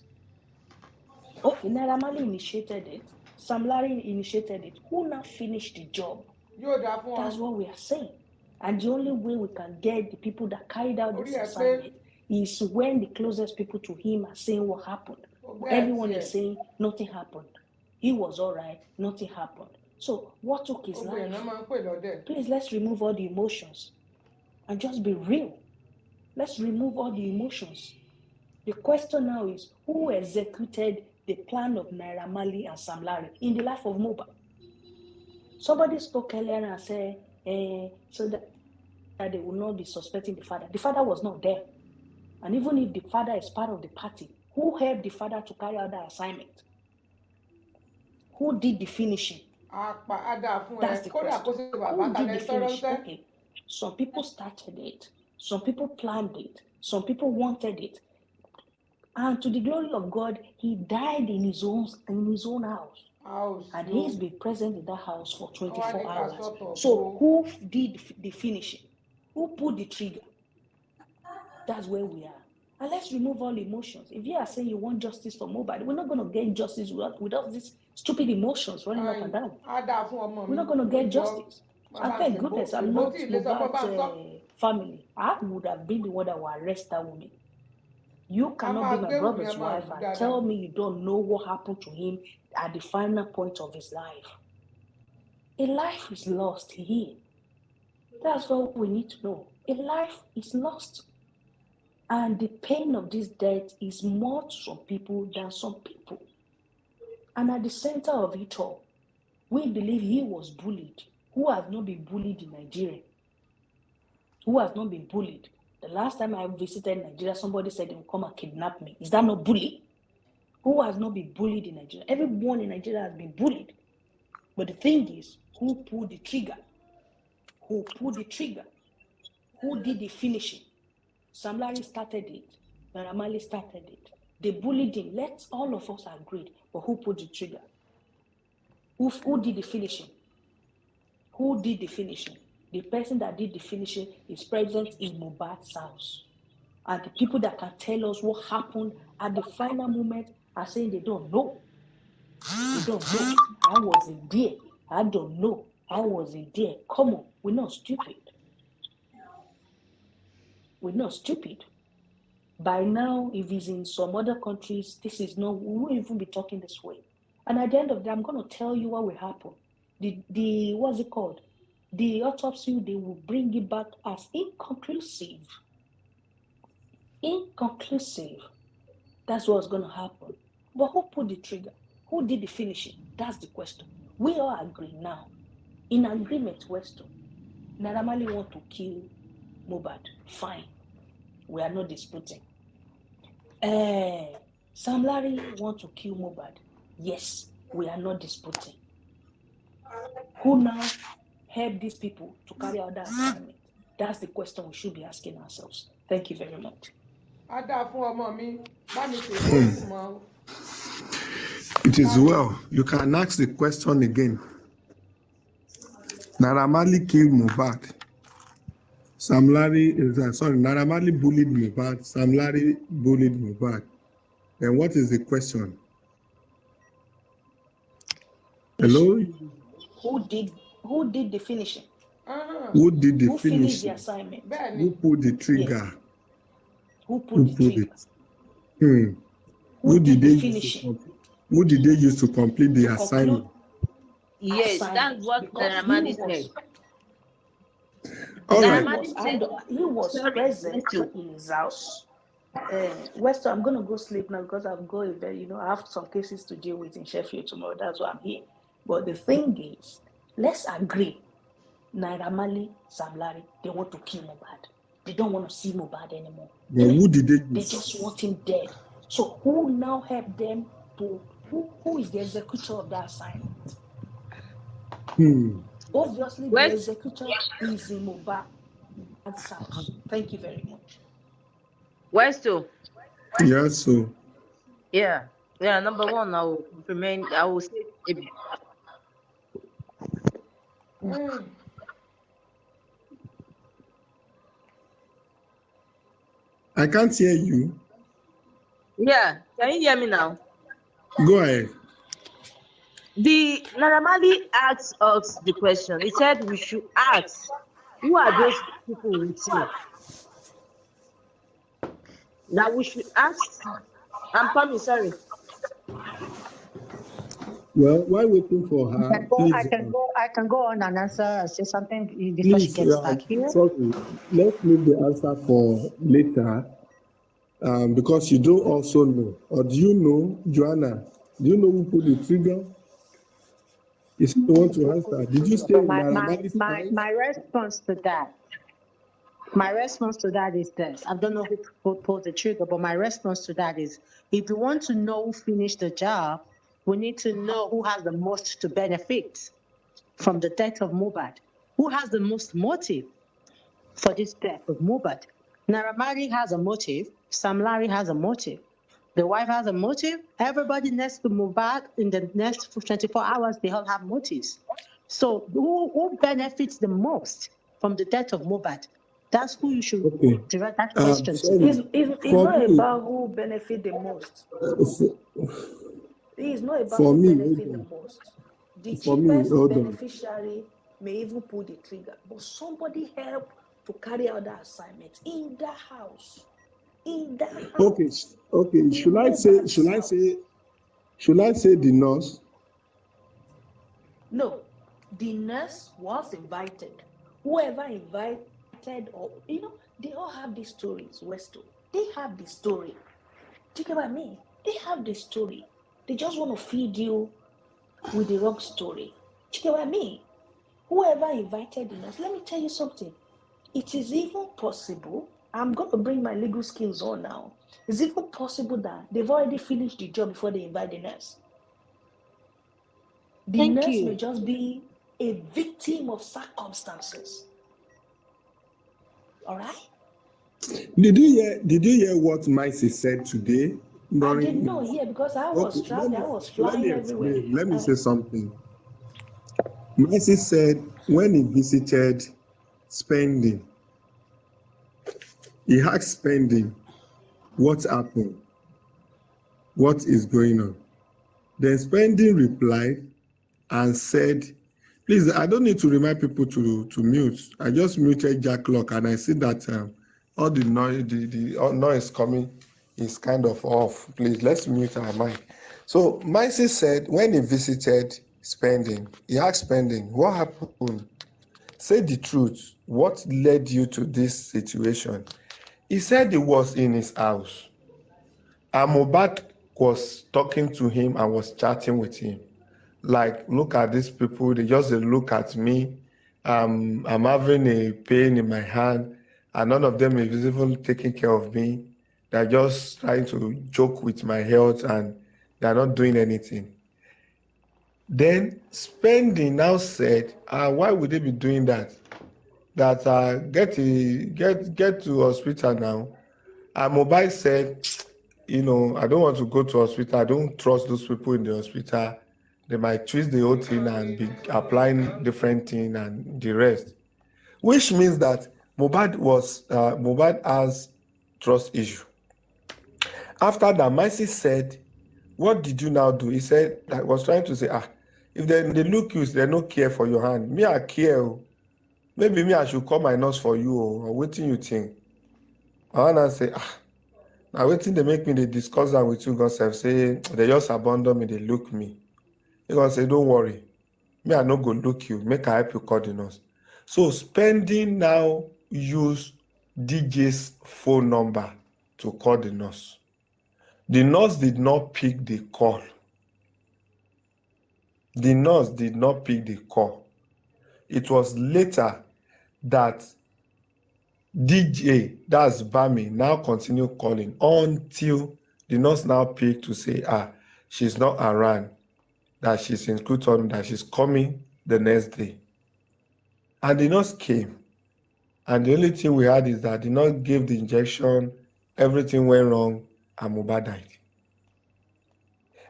Okay, Naira Marley initiated it. Sam Larry initiated it. Who now finished the job? That's what we are saying. And the only way we can get the people that carried out this assignment is when the closest people to him are saying what happened. Everyone is saying nothing happened. He was all right, nothing happened. So what took his life? Please, let's remove all the emotions and just be real. Let's remove all the emotions. The question now is, who executed the plan of Naira Marley and Sam Larry in the life of Mohbad? Somebody spoke earlier and said, so that they will not be suspecting the father. The father was not there. And even if the father is part of the party, who helped the father to carry out that assignment? Who did the finishing? That's the question. Who did the finishing? Okay, some people started it. Some people planned it. Some people wanted it. And to the glory of God, he died in his own house. And he's been present in that house for 24 hours. So who did the finishing? Who pulled the trigger? That's where we are. And let's remove all emotions. If you are saying you want justice for Mohbad, we're not going to get justice without these stupid emotions running up and down. We're not going to get justice. And thank goodness I'm not Mohbad's family. I would have been the one that would arrest that woman. You cannot be my brother's wife and tell me you don't know what happened to him at the final point of his life. A life is lost here. That's what we need to know. A life is lost. And the pain of this death is more to some people than some people. And at the center of it all, we believe he was bullied. Who has not been bullied in Nigeria? Who has not been bullied? The last time I visited Nigeria, somebody said they will come and kidnap me. Is that not bullying? Who has not been bullied in Nigeria? Everyone in Nigeria has been bullied. But the thing is, who pulled the trigger? Who pulled the trigger? Who did the finishing? Sam Larry started it. Naira Marley started it. They bullied him. Let all of us agree. But who pulled the trigger? Who did the finishing? Who did the finishing? The person that did the finishing is present in Mohbad's house. And the people that can tell us what happened at the final moment are saying they don't know. They don't know. I wasn't there. I don't know. I wasn't there. Come on. We're not stupid. We're not stupid. By now, if it's in some other countries, this is not, we won't even be talking this way. And at the end of the day, I'm going to tell you what will happen. What's it called? the autopsy, they will bring it back as inconclusive. Inconclusive. That's what's going to happen. But who pulled the trigger? Who did the finishing? That's the question. We all agree now. In agreement, Westo. Naira Marley want to kill Mohbad. Fine. We are not disputing. Sam Larry want to kill Mohbad. Yes, we are not disputing. Who now help these people to carry out that assignment? That's the question we should be asking ourselves. Thank you very much. It is well. You can ask the question again. Naira Marley killed Mohbad. Naira Marley bullied Mohbad. Sam Larry bullied Mohbad. Then what is the question? Hello? Who did the finishing? Who did the Who finished the finishing? assignment? Who pulled the trigger? Yes. Who pulled the trigger? Who did they use to complete the assignment? Yes, that's what Naira Marley said. All Naira right. Marley said He was present in his house. Wester, I'm going to go sleep now because I've got a very, I have some cases to deal with in Sheffield tomorrow. That's why I'm here. But the thing is, let's agree. Naira Marley, Sam Larry, they want to kill Mohbad. They don't want to see Mohbad anymore. But who did they use? They just want him dead. So who now helped them to, who is the executor of that assignment? Obviously, the executor is in Mohbad's house. Thank you very much. Westo. Yes, so. Yeah. Number one, I will say I can't hear you. Yeah, can you hear me now? Go ahead. The Naira Marley asked us the question. He said we should ask, who are those people with you? That we should ask. I'm coming, sorry. Well, while waiting for her, I can go on and answer, say something before she gets back here. Sorry, let's leave the answer for later, because you don't also know. Or do you know, Joanna? Do you know who pulled the trigger? If you want to answer, did you say my response to that? My response to that is this. I don't know who pulled the trigger, but my response to that is, if you want to know who finished the job, we need to know who has the most to benefit from the death of Mohbad. Who has the most motive for this death of Mohbad? Naira Marley has a motive. Sam Larry has a motive. The wife has a motive. Everybody next to Mohbad in the next 24 hours, they all have motives. So who benefits the most from the death of Mohbad? That's who you should direct that question to. It's not about who benefit the most. It's not about who benefit the most. The cheapest beneficiary may even pull the trigger, but somebody help to carry out that assignment in that house. Okay. Should I say the nurse? No, the nurse was invited. Whoever invited, or they all have these stories, Westo. They have the story. Do you get what I mean? They have the story. They just want to feed you with the wrong story. Do you get what I mean? Whoever invited the nurse, let me tell you something. It is even possible, I'm going to bring my legal skills on now. It's even possible that they've already finished the job before they invite the nurse. The nurse may just be a victim of circumstances. All right? Did you hear what Maisie said today? I did not hear because I was traveling, I was flying everywhere. Let me say something. Maisie said when he visited Spending, he asked Spending, what happened? What is going on? Then Spending replied and said, please, I don't need to remind people to mute. I just muted Jack Lock and I see that all the noise, the noise coming is kind of off. Please, let's mute our mic. So Maisie said when he visited Spending, he asked Spending, what happened? say the truth. What led you to this situation? He said he was in his house. And m0hbåd was talking to him and was chatting with him. Like, look at these people, they just look at me. I'm having a pain in my hand, and none of them is even taking care of me. They're just trying to joke with my health and they're not doing anything. Then Spending now said, why would they be doing that? That get to hospital now. And m0hbåd said, I don't want to go to hospital. I don't trust those people in the hospital. They might twist the whole thing and be applying different thing and the rest. Which means that m0hbåd has trust issue. After that, Mercy said, what did you now do? He said, I was trying to say, if they look you, they no care for your hand. Me, I care. Maybe me, I should call my nurse for you, or what you think? I want to say, now waiting they make me, they discuss that with you, God say, they just abandon me, they look me. They gonna say, don't worry. Me, I no go look you, make I help you call the nurse. So Spending now use DJ's phone number to call the nurse. The nurse did not pick the call. The nurse did not pick the call. It was later that DJ, that's Bami, now continue calling until the nurse now picked to say, she's not around, that she's in Kuton, that she's coming the next day. And the nurse came. And the only thing we had is that the nurse gave the injection, everything went wrong, and m0hbåd died.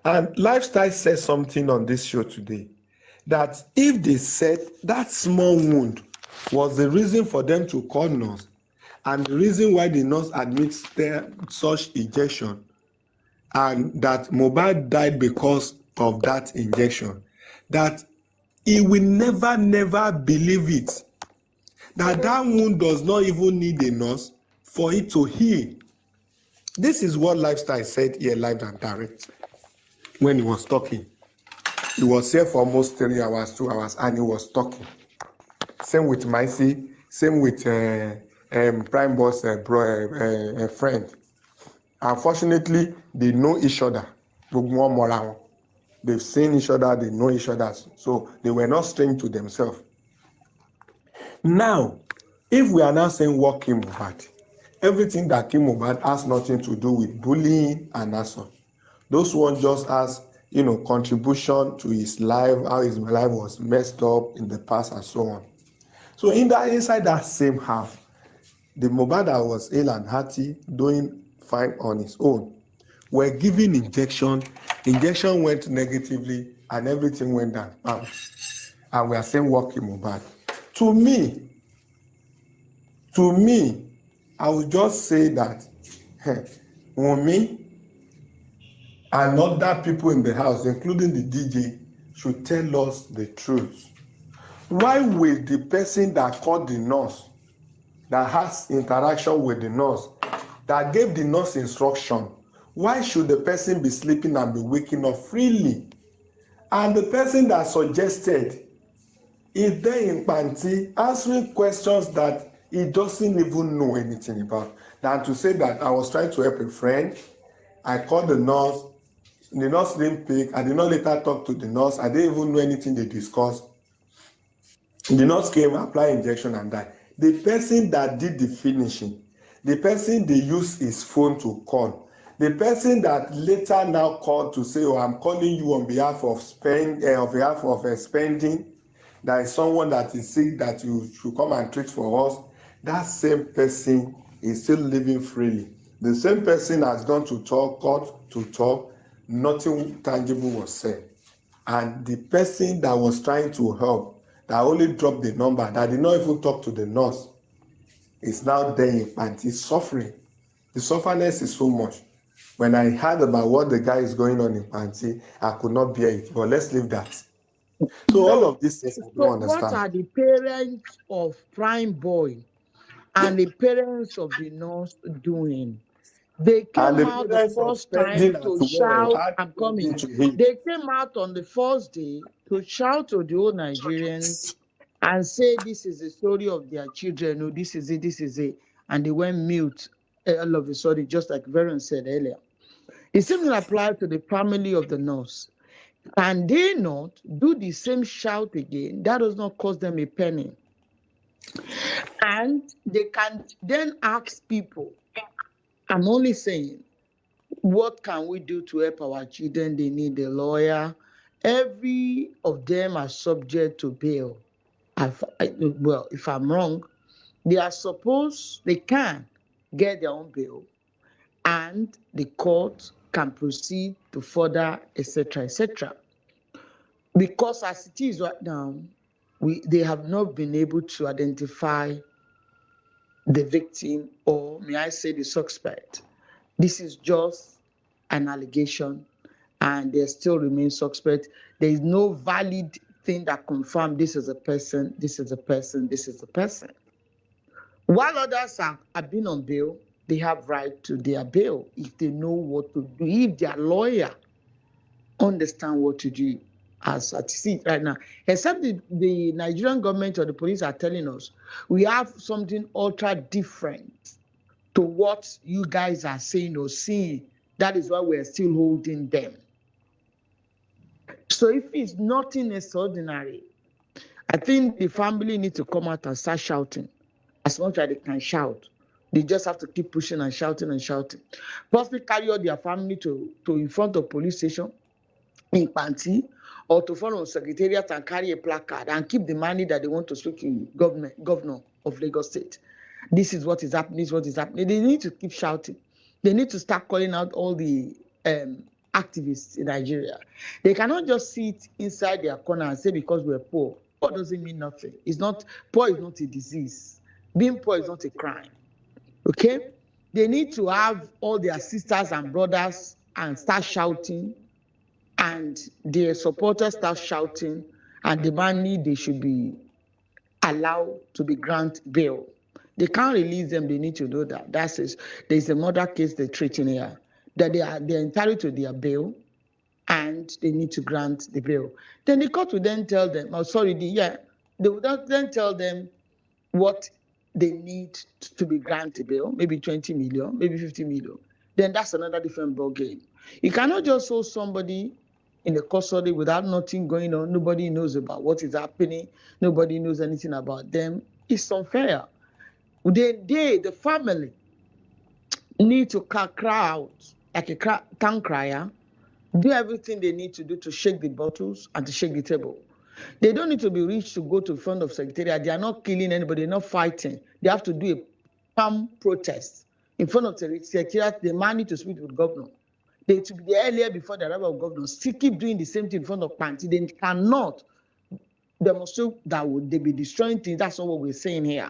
And Lifestyle said something on this show today, that if they said that small wound was the reason for them to call nurse, and the reason why the nurse admits such injection, and that m0hbåd died because of that injection, that he will never believe it. That wound does not even need a nurse for it to heal. This is what Lifestyle said here live and direct when he was talking. He was here for almost 3 hours, 2 hours, and he was talking. Same with Mercy, same with Prime Boss friend. Unfortunately, they know each other. They've seen each other, they know each other, so they were not strange to themselves. Now, if we are now saying what killed m0hbåd, everything that killed m0hbåd has nothing to do with bullying and assault. Those ones just as contribution to his life, how his life was messed up in the past and so on. So inside that same house, the m0hbåd that was ill and hearty, doing fine on his own, were given injection went negatively, and everything went down. And we are saying what killed m0hbåd. To me, I would just say that Wunmi and other people in the house, including the DJ, should tell us the truth. Why will the person that called the nurse, that has interaction with the nurse, that gave the nurse instruction, why should the person be sleeping and be waking up freely? And the person that suggested is there in Panti answering questions that he doesn't even know anything about. Than to say that I was trying to help a friend, I called the nurse didn't pick, I did not later talk to the nurse, I didn't even know anything they discussed. The nurse came, applied injection and died. The person that did the finishing, the person they used his phone to call, the person that later now called to say, I'm calling you on behalf of Spending, there is someone that is sick that you should come and treat for us. That same person is still living freely. The same person has gone to talk, got to talk, nothing tangible was said. And the person that was trying to help, that only dropped the number, that did not even talk to the nurse, is now there and is suffering. The sufferness is so much. When I heard about what the guy is going on in Panti, I could not bear it. But let's leave that. So all of this things I don't understand. What are the parents of Prime Boy and the parents of the nurse doing? They came out the first time to shout, I'm coming. They came out on the first day to shout to the whole Nigerians and say this is the story of their children, oh, this is it, and they went mute all of a sudden, just like Veron said earlier. The same thing applies to the family of the nurse. Can they not do the same shout again? That does not cost them a penny. And they can then ask people, I'm only saying, what can we do to help our children? They need a lawyer. Every of them are subject to bail. Well, if I'm wrong, they can get their own bail, and the court can proceed to further, etc., etc. Because as it is right now, they have not been able to identify the victim, or may I say the suspect. This is just an allegation, and they still remain suspect. There is no valid thing that confirms this is a person, this is a person, this is a person. While others have been on bail, they have right to their bail if they know what to do, if their lawyer understand what to do. As I see it right now, except the Nigerian government or the police are telling us we have something ultra different to what you guys are saying or seeing. That is why we are still holding them. So if it's nothing extraordinary, I think the family need to come out and start shouting as much as they can shout. They just have to keep pushing and shouting and shouting. Possibly carry all their family to in front of police station in Panti, or to follow secretariat and carry a placard and keep the money that they want to speak to governor of Lagos State. This is what is happening, this is what is happening. They need to keep shouting. They need to start calling out all the activists in Nigeria. They cannot just sit inside their corner and say because we're poor. Poor doesn't mean nothing. Poor is not a disease. Being poor is not a crime. Okay? They need to have all their sisters and brothers and start shouting, and their supporters start shouting and demanding they should be allowed to be granted bail. They can't release them. They need to do that. There's a murder case they're treating here, that they're entitled to their bail, and they need to grant the bail. Then the court will then tell them, they will then tell them what they need to be granted bail, maybe 20 million, maybe 50 million. Then that's another different ball game. You cannot just hold somebody in the custody without nothing going on. Nobody knows about what is happening. Nobody knows anything about them. It's unfair. The family need to cry out like a town crier, do everything they need to do to shake the bottles and to shake the table. They don't need to be rich to go to the front of secretariat. They are not killing anybody, they're not fighting. They have to do a calm protest in front of the secretariat. They might need to speak with the governor. They should be there earlier before the arrival of governor. Still keep doing the same thing in front of Panti. They cannot demonstrate that they be destroying things. That's not what we're saying here.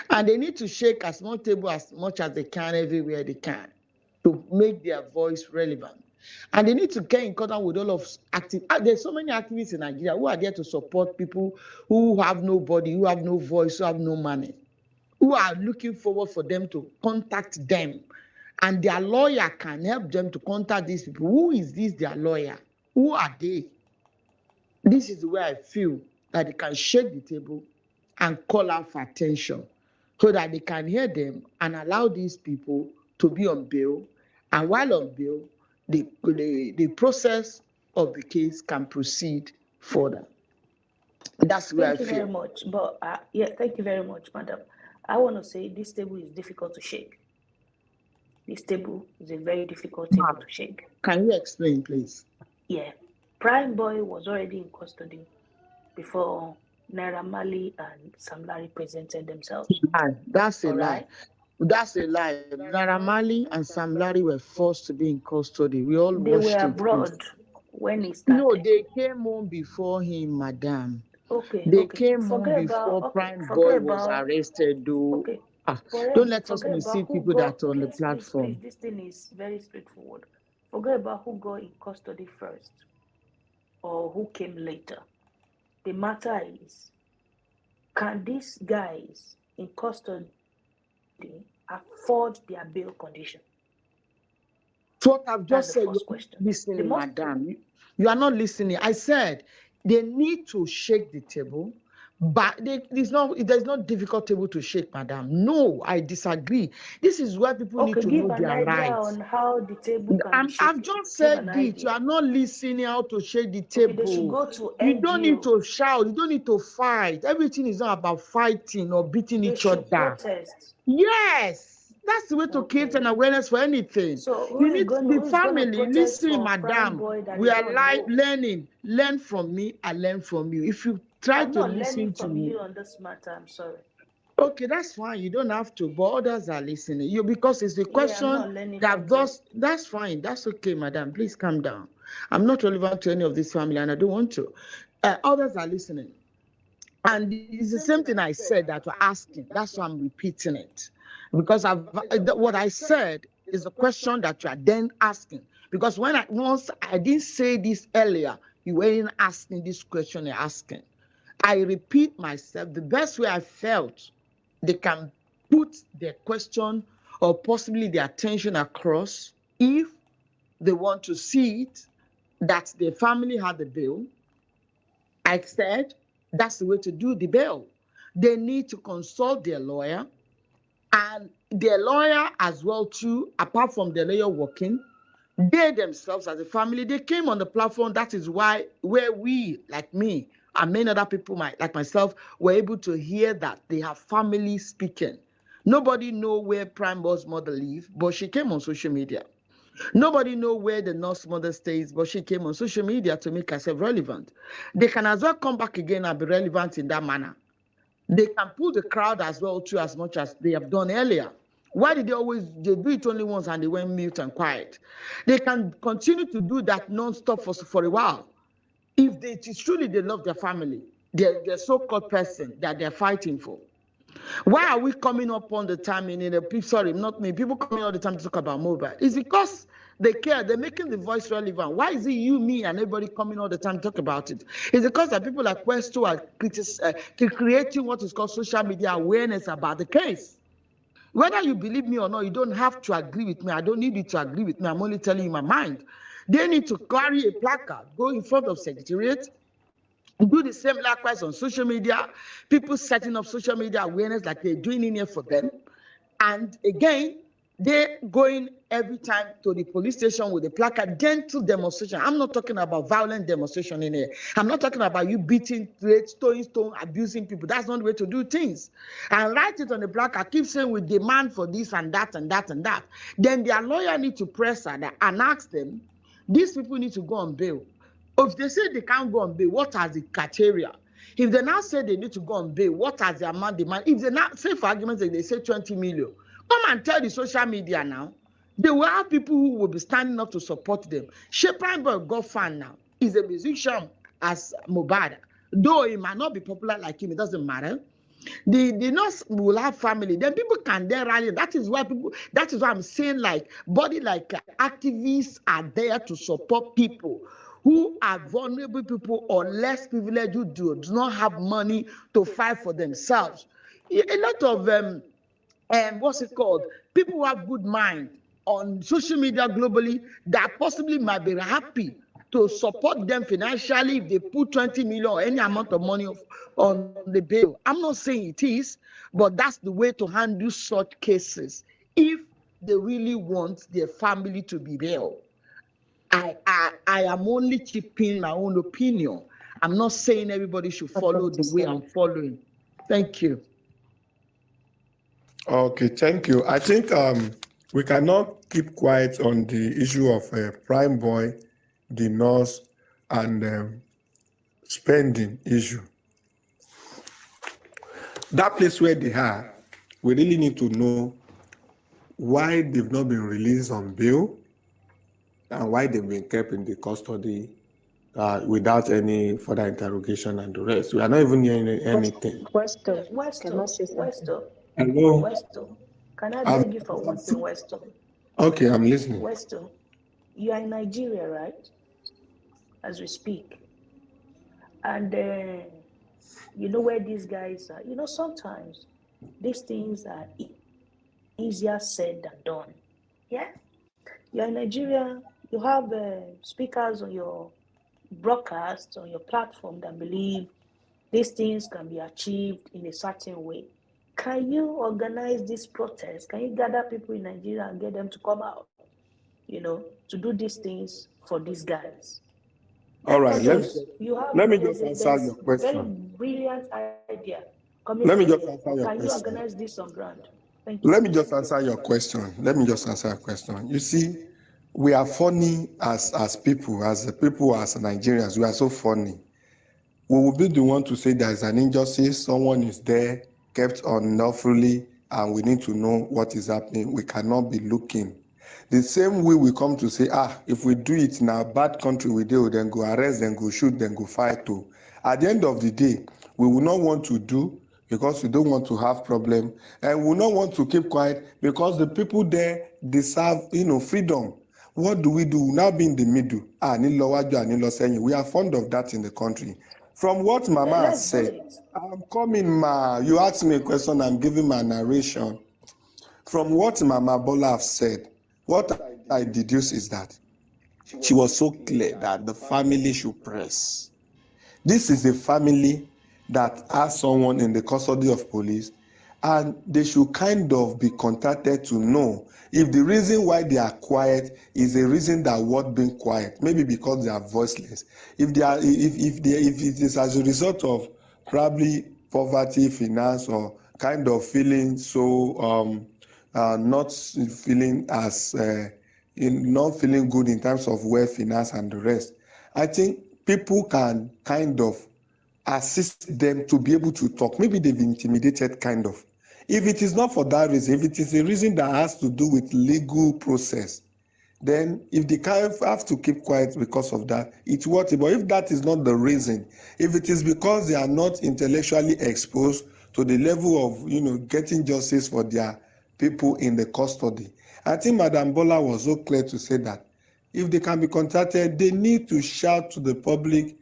And they need to shake as much table as much as they can everywhere they can to make their voice relevant. And they need to get in contact with all of activists. There's so many activists in Nigeria who are there to support people who have nobody, who have no voice, who have no money, who are looking forward for them to contact them. And their lawyer can help them to contact these people. Who is this, their lawyer? Who are they? This is the way I feel that they can shake the table and call out for attention so that they can hear them and allow these people to be on bail. And while on bail, the process of the case can proceed further. That's where I feel. Thank you very much. But thank you very much, madam. I want to say this table is difficult to shake. This table is a very difficult table to shake. Can you explain, please? Yeah. Prime Boy was already in custody before Naira Marley and Sam Larry presented themselves. That's a lie. That's a lie. Naira Marley and Sam Larry were forced to be in custody. We all They were abroad when he started. No, they came home before him, madam. Okay. They came home before Prime Boy was arrested, though. Okay. Don't let us mislead people that are on the platform. Please, this thing is very straightforward. Forget about who got in custody first or who came later. The matter is, can these guys in custody afford their bail condition? So what I've just said, listening, madam. You are not listening. I said they need to shake the table But there's no difficult table to shake, madam. No, I disagree. This is where people need Okay, to give know an their idea rights. on how the table can be I've shaken. just Give said an it. You idea. are not listening how to shake the Okay, they should table. go to You don't need NGO. to shout. You don't need to fight. Everything is not about fighting or beating They each should other. protest. Yes, that's the way to create an awareness for anything. So You who is need going the to family. protest Listen, for Prime madam. Boy that We they are don't know? learning. Learn from me. I learn from you. If you try I'm to not learning listen to from me, you on this matter. I'm sorry. okay, that's fine. You don't have to, but others are listening. You because it's the Yeah, I'm question not learning that from you. does. That's fine. That's okay, madam. Please calm down. I'm not relevant to any of this family, and I don't want to. Others are listening, and it's the same thing I said that we're asking. That's why I'm repeating it, because what I said is the question that you are then asking. Because once I didn't say this earlier, you weren't asking this question you're asking. I repeat myself, the best way I felt they can put their question or possibly their attention across if they want to see it, that their family had the bill. I said that's the way to do the bill. They need to consult their lawyer, and their lawyer as well too, apart from the lawyer working, they themselves as a family, they came on the platform. That is why where we, like me and many other people like myself, were able to hear that they have family speaking. Nobody know where Prime Boy's mother lives, but she came on social media. Nobody know where the nurse mother stays, but she came on social media to make herself relevant. They can as well come back again and be relevant in that manner. They can pull the crowd as well too, as much as they have done earlier. Why did they do it only once and they went mute and quiet? They can continue to do that non-stop for a while. If it is truly they love their family, their so-called person that they're fighting for. Why are we coming up all the time sorry, not me, people coming all the time to talk about m0hbåd? It's because they care, they're making the voice relevant. Why is it you, me, and everybody coming all the time to talk about it? It's because that people like Questo are creating what is called social media awareness about the case. Whether you believe me or not, you don't have to agree with me. I don't need you to agree with me. I'm only telling you my mind. They need to carry a placard, go in front of Secretariat, do the same likewise on social media, people setting up social media awareness like they're doing in here for them. And again, they're going every time to the police station with a placard, gentle demonstration. I'm not talking about violent demonstration in here. I'm not talking about you beating, throwing stone, abusing people. That's not the way to do things. And write it on the placard, keep saying we demand for this and that and that and that. Then their lawyer need to press her and ask them, these people need to go on bail. If they say they can't go on bail, what are the criteria? If they now say they need to go on bail, what are the amount demand? If they now say, for argument's sake, they say 20 million, come and tell the social media now. They will have people who will be standing up to support them. Prime Boy got fan now. He's a musician as m0hbåd. Though he might not be popular like him, it doesn't matter. The nurse will have family. Then people can then rally. That is why I'm saying body activists are there to support people who are vulnerable people or less privileged who do not have money to fight for themselves. A lot of what's it called? People who have good mind on social media globally that possibly might be happy to support them financially if they put 20 million or any amount of money on the bill. I'm not saying it is, but that's the way to handle such cases if they really want their family to be well. I am only chipping my own opinion. I'm not saying everybody should follow the way I'm following. Thank you. Okay, thank you. I think we cannot keep quiet on the issue of Prime Boy, the nurse, and spending issue. That place where they are, we really need to know why they've not been released on bail and why they've been kept in the custody without any further interrogation and the rest. We are not even hearing anything. Westo, can I say something? Hello? Westo, can I beg you for one thing, Westo? Okay, I'm listening. Westo, you are in Nigeria, right? As we speak. And you know where these guys are. You know, sometimes these things are easier said than done. Yeah? You're in Nigeria, you have speakers on your broadcast, on your platform that believe these things can be achieved in a certain way. Can you organize this protest? Can you gather people in Nigeria and get them to come out, to do these things for these guys? All right, let me just answer your Very question. brilliant idea coming Let me from just here. answer your Can you question. organize this on ground? Thank you. Let me just answer your question. You see, we are funny as people, as Nigerians. We are so funny. We will be the one to say there is an injustice. Someone is there, kept unlawfully, and we need to know what is happening. We cannot be looking. The same way we come to say, if we do it in a bad country, we do, then go arrest, then go shoot, then go fight too. At the end of the day, we will not want to do because we don't want to have problem, and we will not want to keep quiet because the people there deserve, freedom. What do? We now be in the middle. We are fond of that in the country. From what Mama has said, I'm coming, Ma. You asked me a question, I'm giving my narration. From what Mama Bola have said, what I deduce is that she was so clear that the family should press. This is a family that has someone in the custody of police, and they should kind of be contacted to know if the reason why they are quiet is a reason that what being quiet, maybe because they are voiceless. If it is as a result of probably poverty, finance, or kind of feeling so not feeling as not feeling good in terms of wealth, finance, and the rest. I think people can kind of assist them to be able to talk. Maybe they've been intimidated, kind of. If it is not for that reason, if it is a reason that has to do with legal process, then if they kind of have to keep quiet because of that, it's worth it. But if that is not the reason, if it is because they are not intellectually exposed to the level of, getting justice for their people in the custody, I think Madam Bola was so clear to say that if they can be contacted, they need to shout to the public.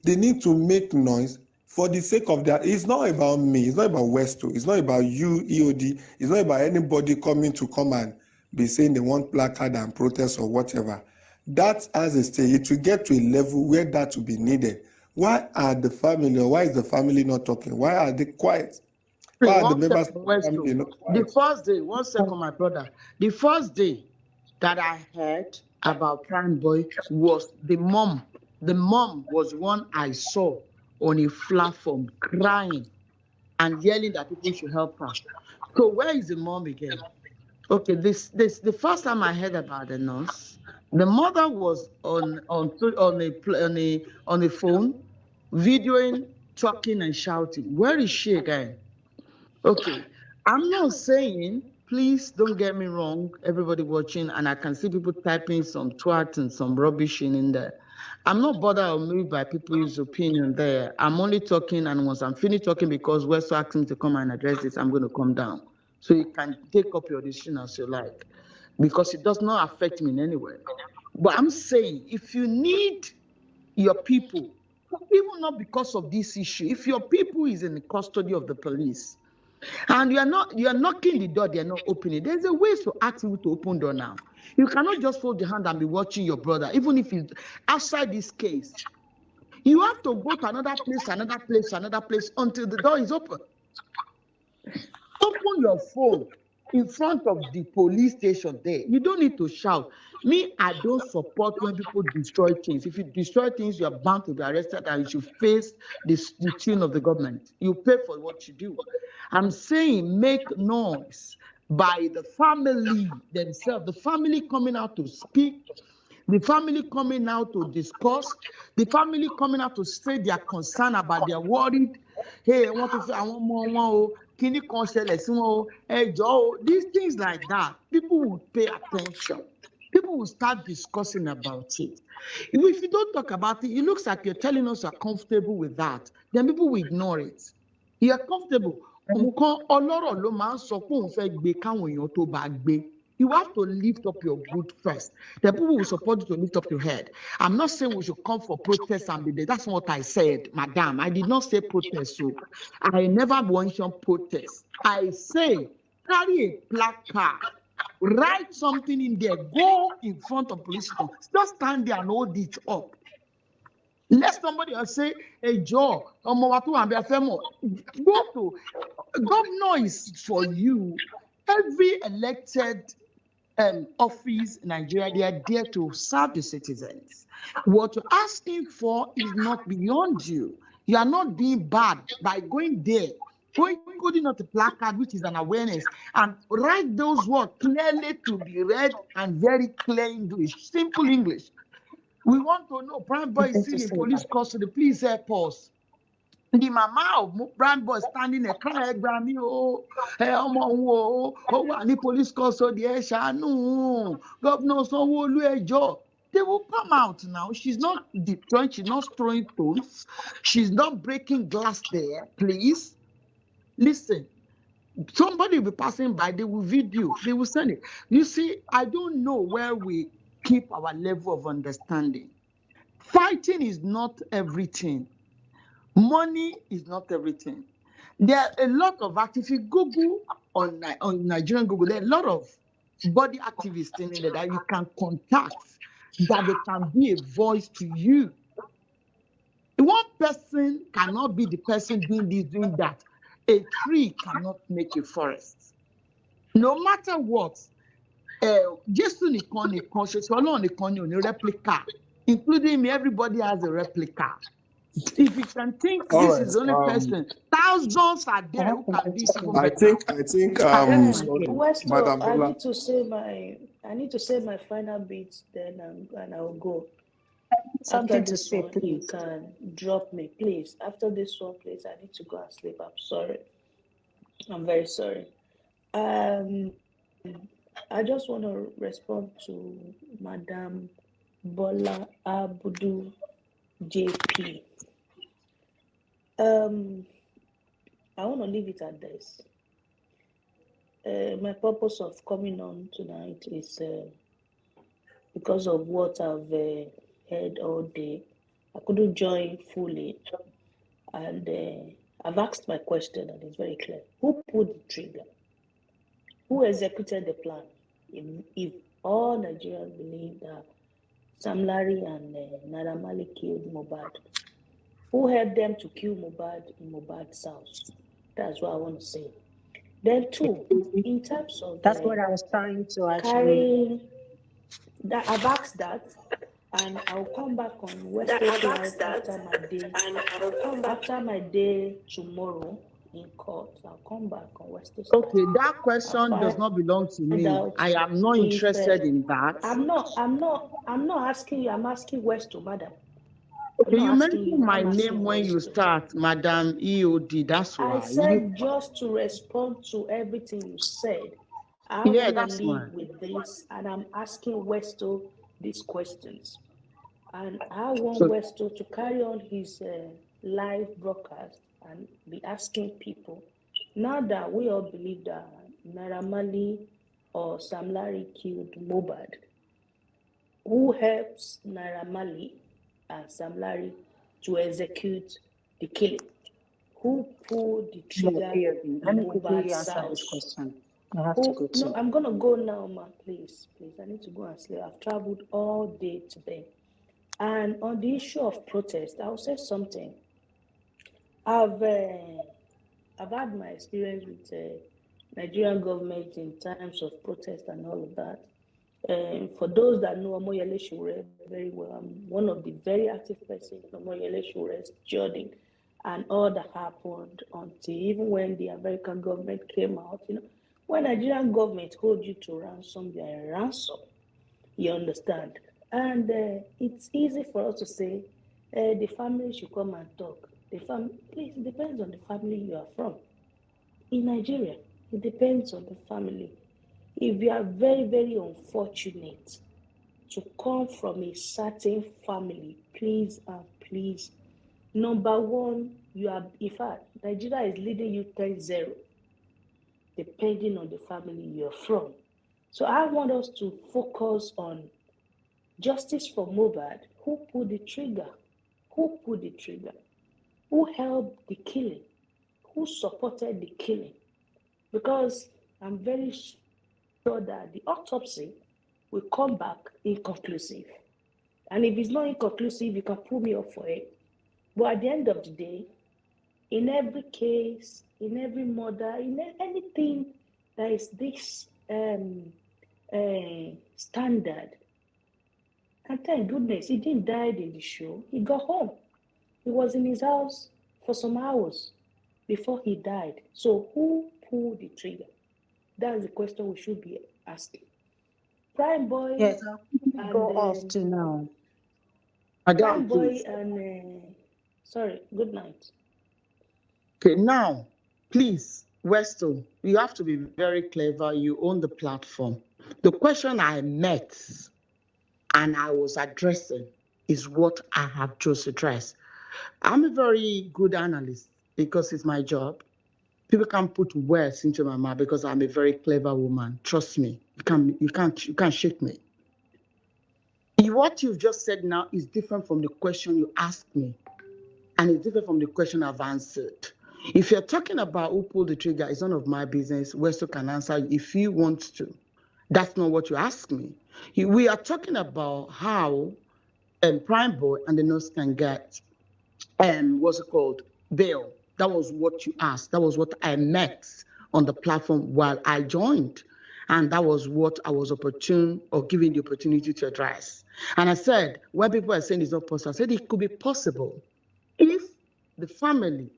They need to make noise for the sake of that. It's not about me. It's not about Westo. It's not about you, EOD. It's not about anybody come and be saying they want placard and protest or whatever. That as a state, it will get to a level where that will be needed. Why are the family, or why is the family not talking? Why are they quiet? Why are the members of the family not quiet? The first day, 1 second, my brother. The first day that I heard about Prime Boy was the mom. The mom was one I saw on a platform crying and yelling that people should help her. So where is the mom again? Okay, the first time I heard about the nurse, the mother was on a phone, videoing, talking and shouting. Where is she again? Okay, I'm not saying, please don't get me wrong, everybody watching, and I can see people typing some twat and some rubbish in there. I'm not bothered or moved by people's opinion there. I'm only talking, and once I'm finished talking, because West asked me to come and address this, I'm going to come down. So you can take up your decision as you like, because it does not affect me in any way. But I'm saying, if you need your people, even not because of this issue, if your people is in the custody of the police, and you are knocking the door, they are not opening. There's a way to ask people to open door now. You cannot just fold your hand and be watching your brother, even if he's outside this case. You have to go to another place until the door is open. Open your phone in front of the police station there. You don't need to shout. Me, I don't support when people destroy things. If you destroy things, you are bound to be arrested and you should face the tune of the government. You pay for what you do. I'm saying make noise by the family themselves, the family coming out to speak, the family coming out to discuss, the family coming out to say their concern about their worried. Hey, I want to say, I want more. These things like that, people will pay attention. People will start discussing about it. If you don't talk about it, it looks like you're telling us you're comfortable with that. Then people will ignore it. You're comfortable. You have to lift up your good first. The people will support you to lift up your head. I'm not saying we should come for protest and be there. That's what I said, madam. I did not say protest. So I never mentioned protest. I say carry a placard, write something in there, go in front of police station, just stand there and hold it up. Let somebody else say, hey, Joe, go to governor is for you. Every elected office in Nigeria, they are there to serve the citizens. What you're asking for is not beyond you. You are not being bad by going there, putting out a placard, which is an awareness, and write those words clearly to be read and very clear English, simple English. We want to know, Prime Boy is still in police custody. Please help us. The mama of Prime Boy standing there crying, Grammy, police custody, Governor Sanwo-Olu, they will come out now. She's not destroying, she's not throwing stones, she's not breaking glass there. Please listen. Somebody will be passing by, they will video, they will send it. You see, I don't know where we keep our level of understanding. Fighting is not everything. Money is not everything. There are a lot of activists. If you Google on Nigerian Google, there are a lot of body activists in there that you can contact, that they can be a voice to you. One person cannot be the person doing this, doing that. A tree cannot make a forest. No matter what, Jesus nìkan ṣoṣo, Ọlọ́run nìkan ni ò ní replica. Including me, everybody has a replica. If you can think this is the only person, thousands are there who can be even better. I think Westo, Madam Bola. I need to say my final bits, then and I will go. Something to say, please. You can drop me, please. After this one, please, I need to go and sleep. I'm sorry. I'm very sorry. I just want to respond to Madam Bola Abudu JP. I want to leave it at this. My purpose of coming on tonight is because of what I've heard all day. I couldn't join fully, and I've asked my question, and it's very clear. Who pulled the trigger? Who executed the plan? If all Nigerians believe that Sam Larry and Naira Marley killed Mohbad, who helped them to kill Mohbad in Mohbad's house? That's what I want to say. Then two, in terms of that's what I was trying to actually carrying that, I've asked that, and I'll come back on West Coast Live after my day tomorrow in court. I'll come back on West Coast. Okay, that question does not belong to me. I am not interested in that. I'm not asking you. I'm asking Westo, madam. Okay, you mentioned my name when you start, Madam EOD. That's why. I said just to respond to everything you said. I want to leave with this, and I'm asking Westo these questions. And I want Westo to carry on his live broadcast and be asking people, now that we all believe that Naira Marley or Sam Larry killed Mohbad, who helps Naira Marley and Sam Larry to execute the killing? Who pulled the trigger? Let me quickly answer this question. I have to go to. No, I'm gonna go now, ma. Please. I need to go and sleep. I've traveled all day today. And on the issue of protest, I'll say something. I've had my experience with Nigerian government in times of protest and all of that. For those that know m0hbåd very well, I'm one of the very active persons in m0hbåd's journey, and all that happened until even when the American government came out. When Nigerian government hold you to ransom, you are a ransom. You understand? And it's easy for us to say the family should come and talk. Please, it depends on the family you are from. In Nigeria, it depends on the family. If you are very, very unfortunate to come from a certain family, please and please, number one, in fact, Nigeria is leading you 10-0, depending on the family you're from. So I want us to focus on justice for Mohbad. Who pulled the trigger? Who pulled the trigger? Who helped the killing? Who supported the killing? Because I'm very sure that the autopsy will come back inconclusive. And if it's not inconclusive, you can pull me up for it. But at the end of the day, in every case, in every murder, in anything that is this standard, and thank goodness he didn't die in the show. He got home. He was in his house for some hours before he died. So who pulled the trigger? That's the question we should be asking. Prime Boy Yes, I'll go off and to now. Prime Madam, Boy please. and sorry, good night. Okay, now, please, Westo, you have to be very clever. You own the platform. The question I met and I was addressing is what I have just addressed. I'm a very good analyst because it's my job. People can't put words into my mouth because I'm a very clever woman. Trust me, you can't shake me. What you've just said now is different from the question you asked me, and it's different from the question I've answered. If you're talking about who pulled the trigger, it's none of my business. Westo can answer if he wants to. That's not what you asked me. We are talking about how Prime Boy and the nurse can get what's it called? Bail. That was what you asked. That was what I met on the platform while I joined. And that was what I was opportune or given the opportunity to address. And I said, when people are saying it's not possible, I said it could be possible if the family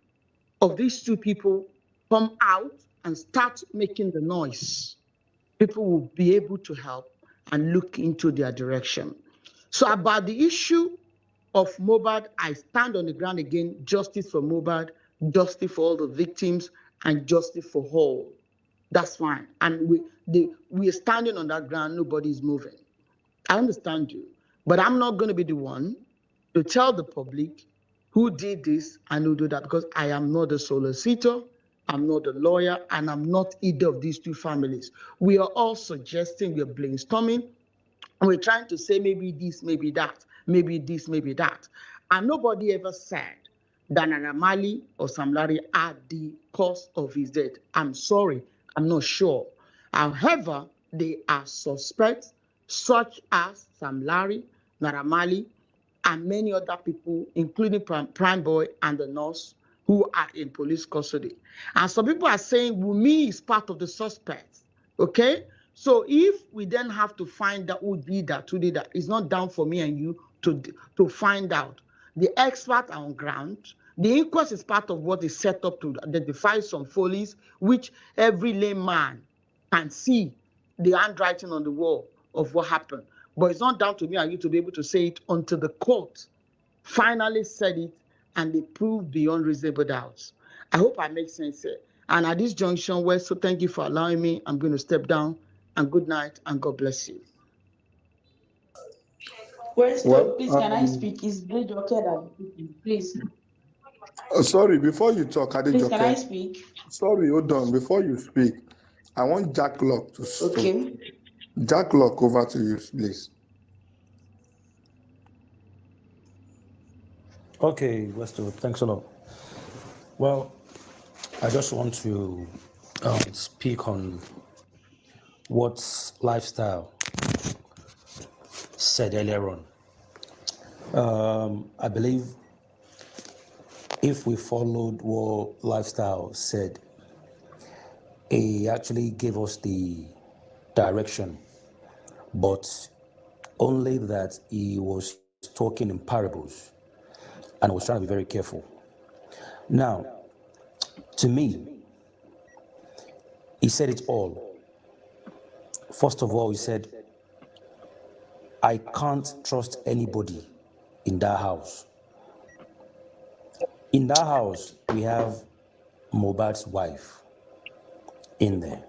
of these two people come out and start making the noise. People will be able to help and look into their direction. So about the issue of m0hbåd, I stand on the ground again, justice for m0hbåd, justice for all the victims, and justice for all. That's fine. And we are standing on that ground, nobody is moving. I understand you, but I'm not going to be the one to tell the public who did this and who did that, because I am not a solicitor, I'm not a lawyer, and I'm not either of these two families. We are all suggesting, we are brainstorming, and we're trying to say maybe this, maybe that, maybe this, maybe that. And nobody ever said that Naira Marley or Sam Larry are the cause of his death. I'm sorry, I'm not sure. However, they are suspects, such as Sam Larry, Naira Marley, and many other people, including Prime Boy and the nurse, who are in police custody. And some people are saying Wunmi is part of the suspects, okay? So if we then have to find out who did that, it's not down for me and you to find out. The experts are on ground. The inquest is part of what is set up to identify some follies, which every layman can see the handwriting on the wall of what happened. But it's not down to me and you to be able to say it until the court finally said it and they proved beyond reasonable doubts. I hope I make sense here. And at this junction, West, so thank you for allowing me. I'm going to step down, and good night and God bless you. Well, please, can I speak? Is Bridge okay that please? Sorry, before you talk, Please, can I speak? Sorry, hold on. Before you speak, I want Jack Lock to speak. Okay. Jack Lock, over to you, please. Okay, Westo, thanks a lot. Well, I just want to speak on what Lifestyle said earlier on. I believe if we followed what Lifestyle said, he actually gave us the direction, but only that he was talking in parables and was trying to be very careful. Now, to me, he said it all. First of all, he said, I can't trust anybody in that house. In that house, we have m0hbåd's wife in there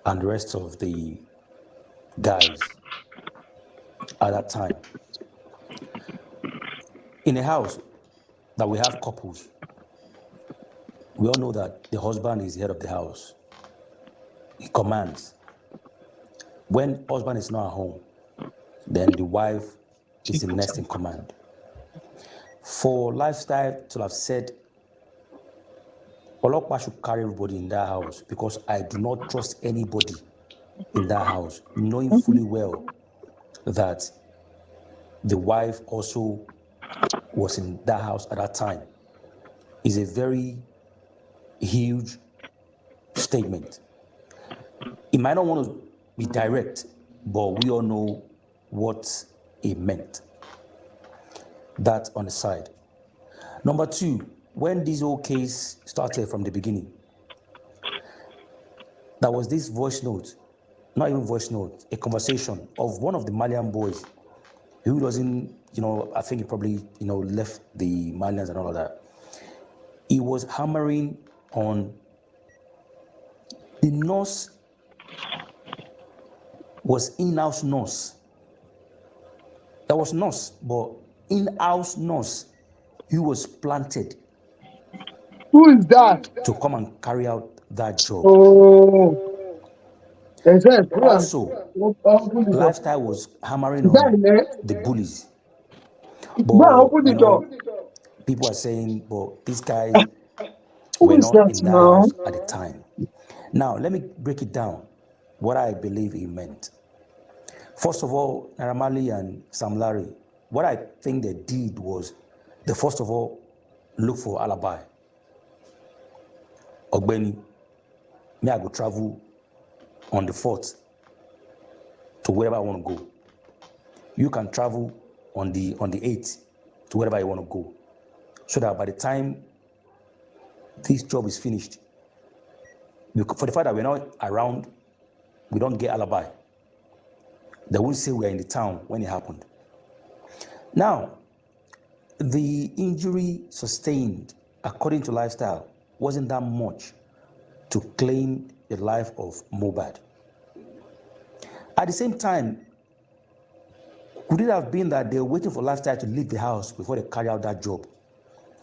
and the rest of the guys at that time. In a house that we have couples, we all know that the husband is the head of the house. He commands. When husband is not at home, then the wife is the next in command. For Lifestyle to have said, Olokpa should carry everybody in that house because I do not trust anybody in that house, knowing fully well that the wife also was in that house at that time is a very huge statement. It might not want to be direct, but we all know what it meant. That on the side. Number two, when this whole case started from the beginning, there was this voice note, not even voice note, a conversation of one of the Malian boys who doesn't, I think he probably, left the Malians and all of that. He was hammering on the nurse was in-house nurse. That was nurse, but in-house nurse who was planted. Who is that? To come and carry out that job. Oh, Also, Lifestyle was hammering on the bullies. But, people are saying, but these guys were not in the house at the time. Now, let me break it down, what I believe it meant. First of all, Naira Marley and Sam Larry, what I think they did was, they first of all look for alibi. Ogbeni, me I go travel on the 4th to wherever I want to go. You can travel on the 8th to wherever you want to go. So that by the time this job is finished, for the fact that we're not around, we don't get alibi. They won't say we're in the town when it happened. Now, the injury sustained, according to Lifestyle, wasn't that much to claim the life of m0hbåd. At the same time, could it have been that they were waiting for Lifestyle to leave the house before they carry out that job?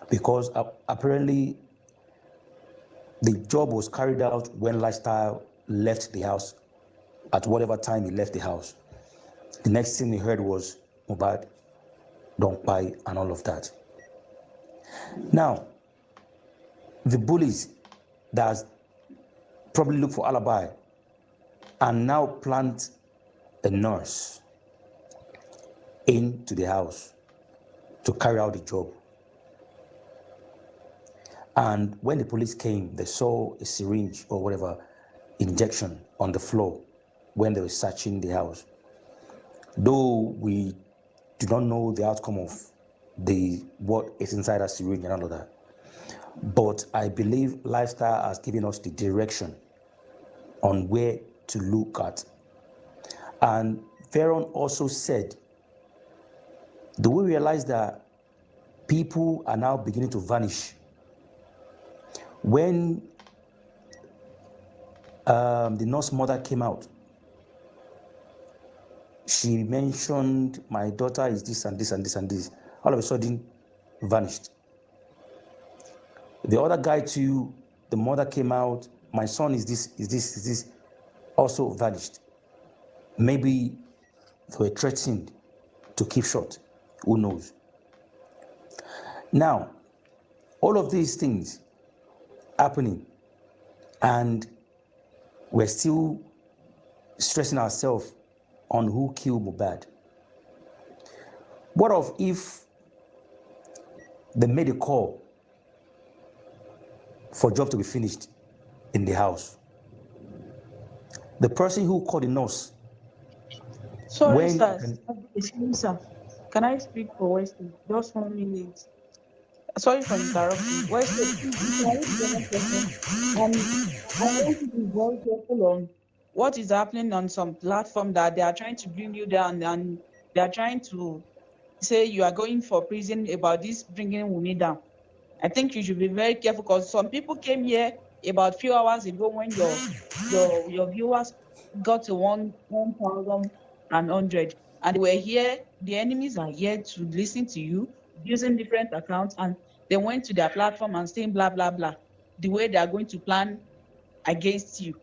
Because apparently the job was carried out when Lifestyle left the house, at whatever time he left the house. The next thing he heard was m0hbåd, don't buy, and all of that. Now, the bullies that probably look for alibi and now plant a nurse into the house to carry out the job. And when the police came, they saw a syringe or whatever injection on the floor when they were searching the house. Though we do not know the outcome of what is inside that syringe and all of that. But I believe Lifestyle has given us the direction on where to look at. And Veron also said, do we realize that people are now beginning to vanish? When the nurse mother came out, she mentioned, my daughter is this and this and this and this. All of a sudden, vanished. The other guy too, the mother came out, my son is this, also vanished. Maybe they were threatened to keep short. Who knows? Now, all of these things happening, and we're still stressing ourselves on who killed m0hbåd. What if they made a call for job to be finished in the house? The person who called the nurse. Sorry, sir. Excuse me, sir. Can I speak for Wesley? Just 1 minute. Sorry for interrupting. Wesley, please, can I ask a question? I want you to be very careful on what is happening on some platform that they are trying to bring you down, and they are trying to say you are going for prison about this bringing Wunmi down. I think you should be very careful, because some people came here about a few hours ago when your viewers got to 1,100, and they were here. The enemies are here to listen to you using different accounts, and they went to their platform and saying blah blah blah, the way they are going to plan against you.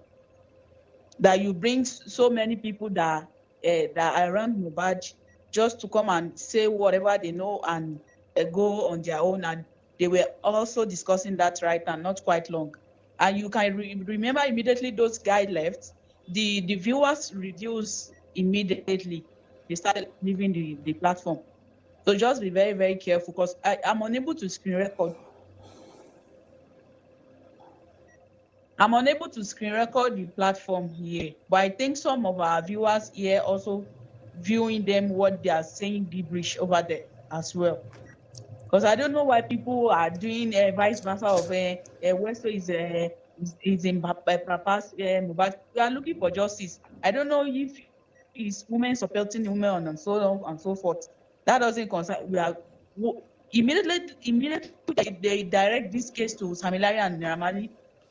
That you bring so many people that are around m0hbåd just to come and say whatever they know and go on their own. And they were also discussing that right now, not quite long. And you can remember immediately those guys left, the viewers reduced immediately. They started leaving the platform. So just be very, very careful, because I'm unable to screen record. I'm unable to screen record the platform here, but I think some of our viewers here also viewing them what they are saying gibberish over there as well. Because I don't know why people are doing vice versa of Westo is in Papa's Mohbad. We are looking for justice. I don't know if it's women supporting women and so on and so forth. That doesn't concern. We are immediately they direct this case to Samilari and Naramali.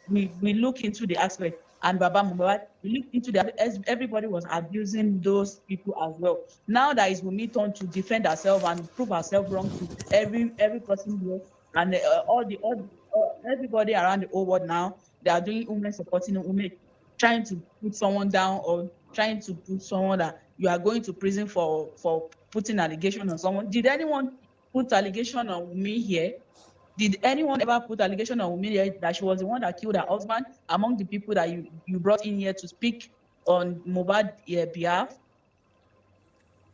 We look into the aspect, and Baba Mohbad, we look into that. Everybody was abusing those people as well. Now that is Wunmi turn to defend herself and prove herself wrong to every person here, and everybody around the whole world now, they are doing women supporting women, trying to put someone down or trying to put someone that you are going to prison for putting allegation on someone. Did anyone put allegation on me here? Did anyone ever put allegation on Wunmi here that she was the one that killed her husband among the people that you brought in here to speak on Mohbad's behalf?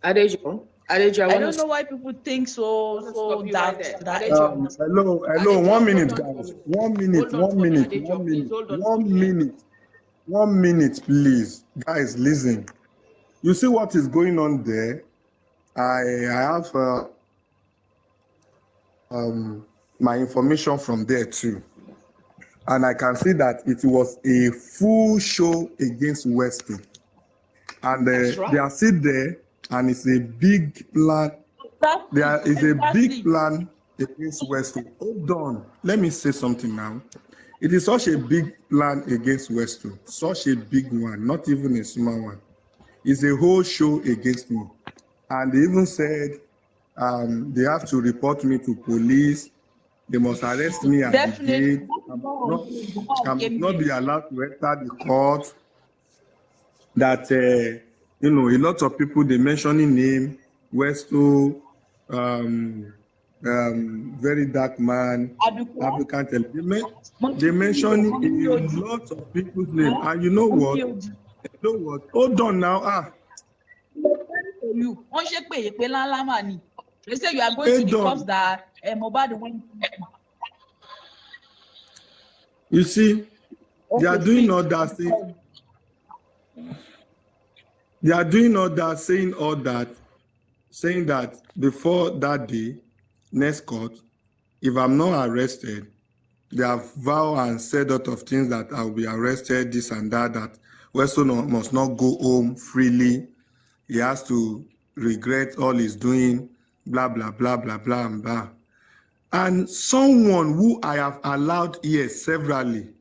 Adejo, I don't know why people think so that. Hello, 1 minute, guys. 1 minute, 1 minute, 1 minute, 1 minute, 1 minute, please. Guys, listen. You see what is going on there? I have my information from there too. And I can see that it was a full show against Weston. And they are still there, and it's a big plan. There is a big plan against Weston. Hold on. Let me say something now. It is such a big plan against Weston. Such a big one, not even a small one. It's a whole show against me. And they even said they have to report me to police. They must arrest me at the gate. I must not be allowed to enter the court. That, a lot of people, they mentioning name, Westo, very dark man, African television. They mentioning a lot of people's name. And you know what? Hold on now. You they say you are going to the cops that Mohbad went. You see, they are doing all that thing. They are doing all that, saying that before that day, next court, if I'm not arrested, they have vowed and said a lot of things that I'll be arrested, this and that Weston must not go home freely. He has to regret all he's doing, blah, blah, blah, blah, blah, and blah. And someone who I have allowed here severally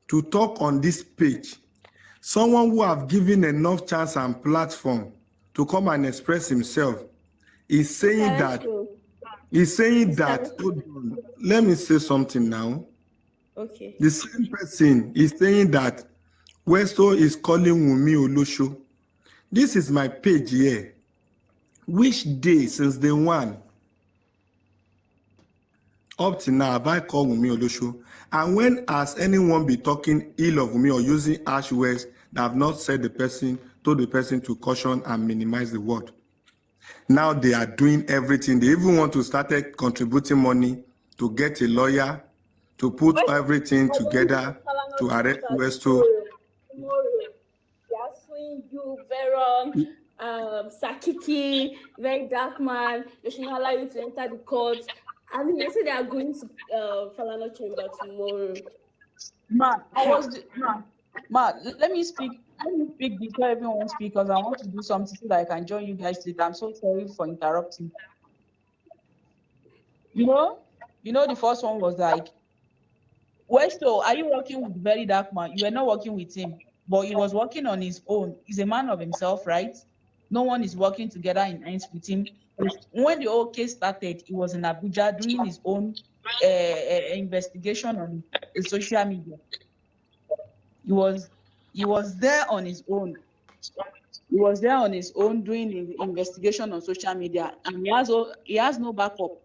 to talk on this page, someone who have given enough chance and platform to come and express himself, is saying that, hold on, let me say something now. Okay. The same person is saying that Westo is calling Wunmi Olosho. This is my page here. Which day since day one up to now have I called Wunmi Olosho? And when has anyone been talking ill of Wunmi or using harsh words that have not told the person to caution and minimize the word? Now they are doing everything. They even want to start contributing money to get a lawyer to put everything together to arrest Westo. They are suing you, Veron, Sakiki, very dark man. They should not allow you to enter the court. I mean, they say they are going to Falana chamber tomorrow. Let me speak before everyone speaks, because I want to do something so that I can join you guys later. I'm so sorry for interrupting. You know, the first one was like, Westo, are you working with very dark man? You were not working with him, but he was working on his own. He's a man of himself, right? No one is working together in hands with him. When the whole case started, he was in Abuja doing his own investigation on social media. He was there on his own. He was there on his own doing the investigation on social media, and he has no backup.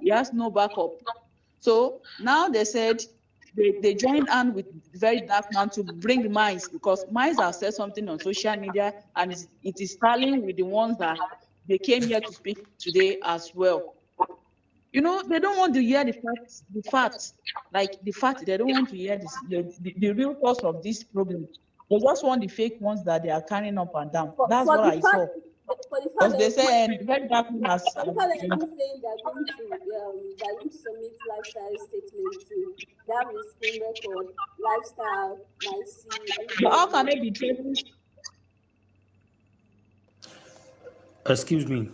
He has no backup. So now they said they joined hand with very dark man to bring Mice, because Mice have said something on social media, and it is tallying with the ones that they came here to speak today as well. You know, they don't want to hear the facts, like the fact. They don't want to hear the real cause of this problem. They just want the fake ones that they are carrying up and down. That's what I saw. For the fact Because they that say very dark as for the fact that people saying they're going to submit lifestyle statement to that with screen record, lifestyle, my see, but how can everybody. they be tracing? Excuse me.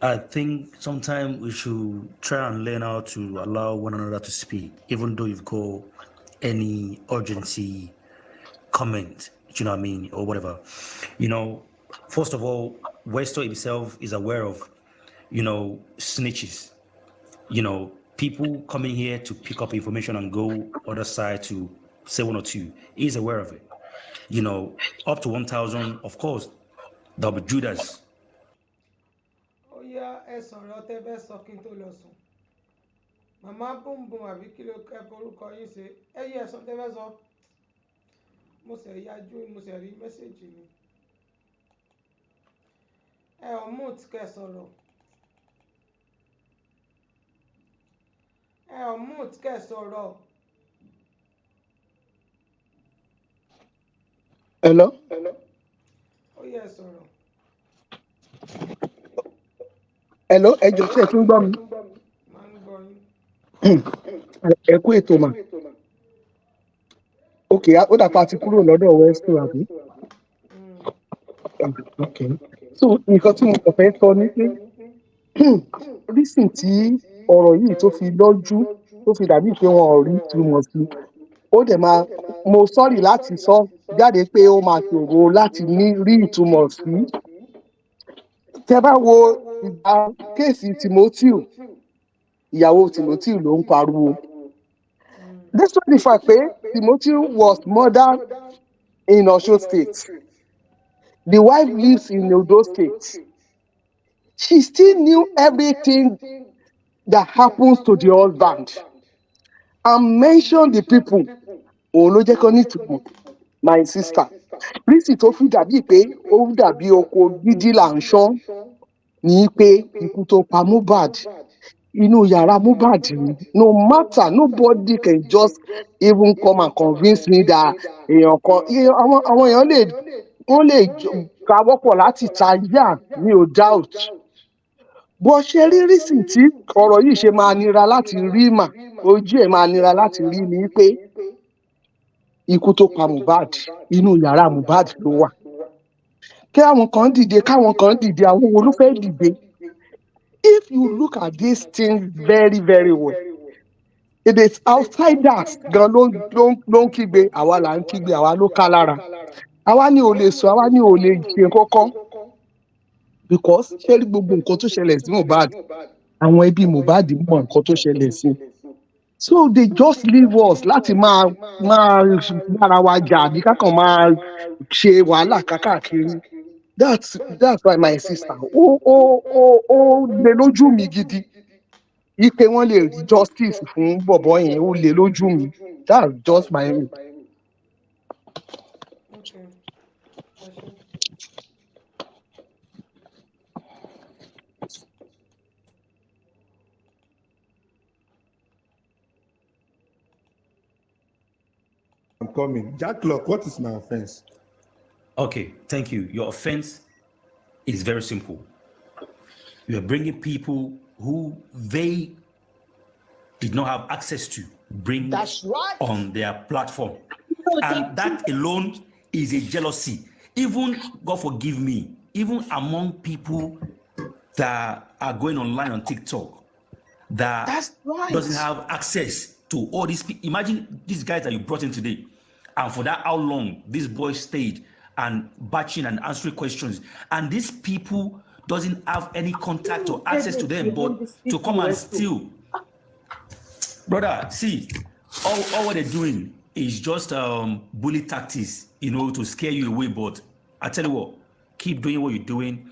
I think sometimes we should try and learn how to allow one another to speak, even though you've got any urgency comment, you know what I mean, or whatever. You know, first of all, Westo himself is aware of, you know, snitches. You know, people coming here to pick up information and go other side to say one or two. He's aware of it. You know, up to 1,000, of course, there'll be Judas. Ó yá ẹ sọ̀rọ̀ tẹ́ fẹ́ sọ kí n tó lọ sùn. Màmá bùnbùn àbí kí ló kẹ́ forúkọ yín ṣe? Ẹ yí ẹ̀sán tẹ́ fẹ́ sọ. Mo ṣẹ̀ yájú mo ṣẹ̀ rí mẹ́sẹ̀gì mi. Ẹ ò mute kẹ́ sọ̀rọ̀. Ẹ ò mute kẹ́ sọ̀rọ̀. Hello? Ó yẹ sọ̀rọ̀. Hello, ẹ jọ̀ọ́ ṣé ẹ tún gbọ́ mi? Máa ń gbọ́ yín. Ẹ kú ètò mà. Ok, ó dàpọ̀ àti kúrò lọ́dọ̀ Westo àbí? Ok. So nǹkan tí mo kàn fẹ́ sọ ni pé reason tí ọ̀rọ̀ yìí tó fi lọ́jú tó fi dàbí pé wọn ò rí túmọ̀ sí. Ó dẹ̀ máa mo sọ́rì láti sọ jáde pé ó máa ṣòro láti rí ìtumọ̀ sí. Tẹ́ bá wo ìgbà kéèsì Timothy, ìyàwó Timothy ló ń pariwo. Despite the fact pé Timothy was murdered in Osun State, the wife lives in Edo State. She still knew everything that happens to the husband and mentioned the people. Òun ló jẹ́ kó ní ìtumọ̀, my sister. Rísì tó fi dàbí pé ó dàbí oko gidi là ń ṣán ní pé ikú tó pa Mohbad inú yàrá Mohbad ni. No matter, nobody can just even come and convince me that èèyàn kan àwọn èèyàn wọ́n lè kawọ́pọ̀ láti ta yá mi ò doubt. Bó ṣe rí rísì tí ọ̀rọ̀ yìí ṣe máa nira láti rí mà ojú ẹ̀ máa nira láti rí ni pé ikú tó pa Mohbad inú yàrá Mohbad ló wà. Kí àwọn kan dìde káwọn kan dìde àwọn wo ló fẹ́ dìde. If you look at this thing very very well, it is outsiders gan ló ń kígbe àwa là ń kígbe àwa ló ká lára. Àwa ni ò lè sọ àwa ni ò lè ṣe kọ́kọ́ because ṣé rí gbogbo nǹkan tó ṣẹlẹ̀ sí Mohbad àwọn ẹbí Mohbad mọ nǹkan tó ṣẹlẹ̀ sí. So they just leave us láti máa bára wa jà àbí kákan máa ṣe wàhálà kákàkiri. That's why my sister ó lè lójú mi gidi ipe wọ́n lè rí justice fún bọ̀bọ̀ yẹn ó lè lójú mi. That's just my own. Okay. I'm coming. Jack Lock, what is my offense? Okay, thank you. Your offense is very simple. You are bringing people who they did not have access to bring on their platform. And that alone is a jealousy. Even, God forgive me, even among people that are going online on TikTok that doesn't have access to all these people. Imagine these guys that you brought in today. And for that, how long this boy stayed and batching and answering questions. And these people doesn't have any contact or access to them, but to come and steal. Brother, see, all what they're doing is just bully tactics, you know, to scare you away. But I tell you what, keep doing what you're doing.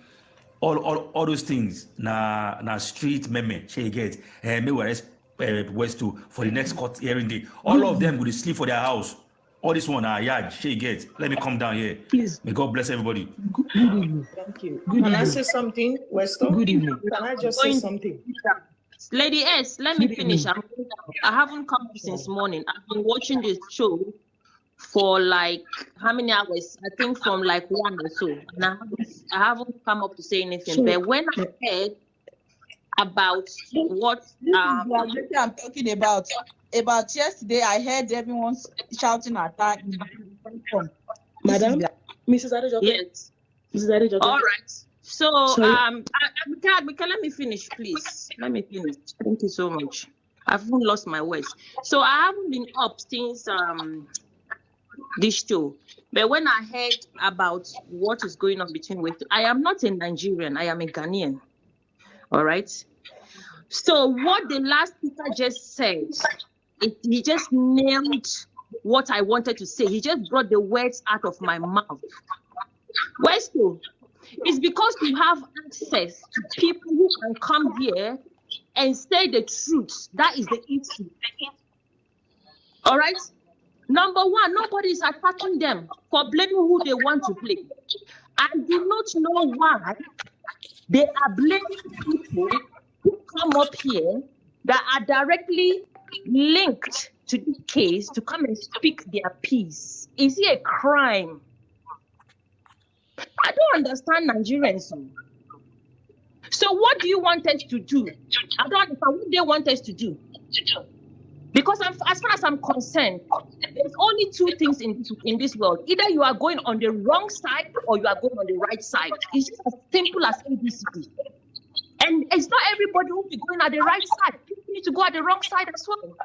All those things, na street meme, she get, me arrest Westo for the next court hearing day. All of them will sleep for their house. All this one, yeah, she gets. Let me come down here. Please. May God bless everybody. Good evening. Thank you. Good Can I evening. say something, Westo? Good evening. Can I just say something? Lady S, let me Good finish. evening. I haven't come up since morning. I've been watching this show for like how many hours? I think from like 1 or so. And I haven't come up to say anything. So, but when I heard about what I'm talking about yesterday, I heard everyone shouting at her in different form. Madam, Mrs. Adejoke. yes. Mrs. Adejoke. All right. So Sorry. let me finish, please. Let me finish. Thank you so much. I've even lost my words. So I haven't been up since this show. But when I heard about what is going on between West, I am not a Nigerian, I am a Ghanaian. All right. So what the last speaker just said, he just nailed what I wanted to say. He just brought the words out of my mouth. Westo, it's because you have access to people who can come here and say the truth. That is the issue. All right? Number one, nobody is attacking them for blaming who they want to blame. I do not know why they are blaming people who come up here that are directly linked to this case to come and speak their piece. Is it a crime? I don't understand Nigerians. So what do you want us to do? I don't understand what they want us to do. Because as far as I'm concerned, there's only two things in this world. Either you are going on the wrong side or you are going on the right side. It's just as simple as ABCD. And it's not everybody who will be going at the right side. People need to go at the wrong side as well.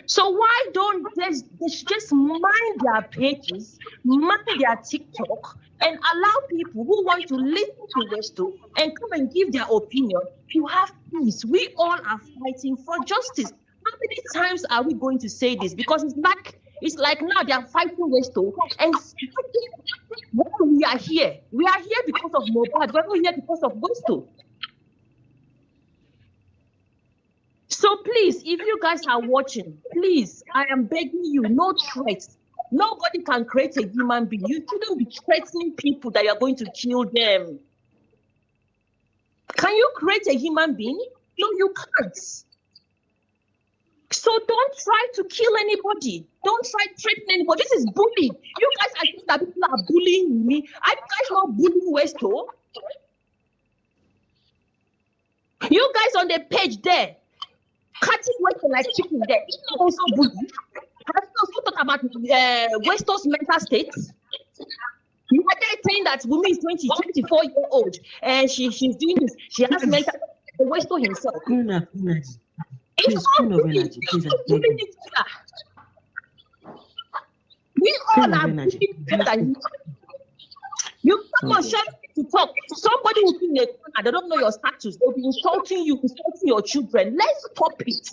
So why don't they just mind their pages, mind their TikTok, and allow people who want to listen to Westo and come and give their opinion to have peace? We all are fighting for justice. How many times are we going to say this? Because it's like now they are fighting Westo, and we are here. We are here because of m0hbåd. We're not here because of Westo. So please, if you guys are watching, please, I am begging you, no threats. Nobody can create a human being. You shouldn't be threatening people that you're going to kill them. Can you create a human being? No, you can't. So don't try to kill anybody. Don't try to threaten anybody. This is bullying. You guys are saying that people are bullying me. Are you guys not bullying Westo? You guys on the page there, cutting Westo like chicken there. It's not also bullying. Have you also talked about Westo's mental state? You are there saying that woman is 24-year-old and she's doing this. She has mental Westo himself. It's all bullying. We all are bullying together. You come on, shut to talk. Somebody will be in a corner, they don't know your status. They'll be insulting you, insulting your children. Let's stop it.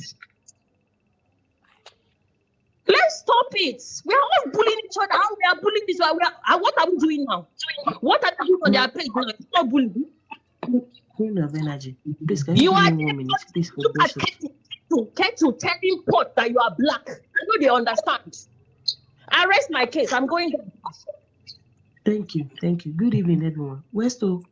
Let's stop it. We are all bullying each other. How we are bullying this one? What are we doing now? What are we doing on their page now? It's not bullying. Queen of energy. Please, can you give me 1 minute, please, for Kettle telling pot that you are black. I know they understand. I rest my case. I'm going down. Thank you. Good evening, everyone. Westo.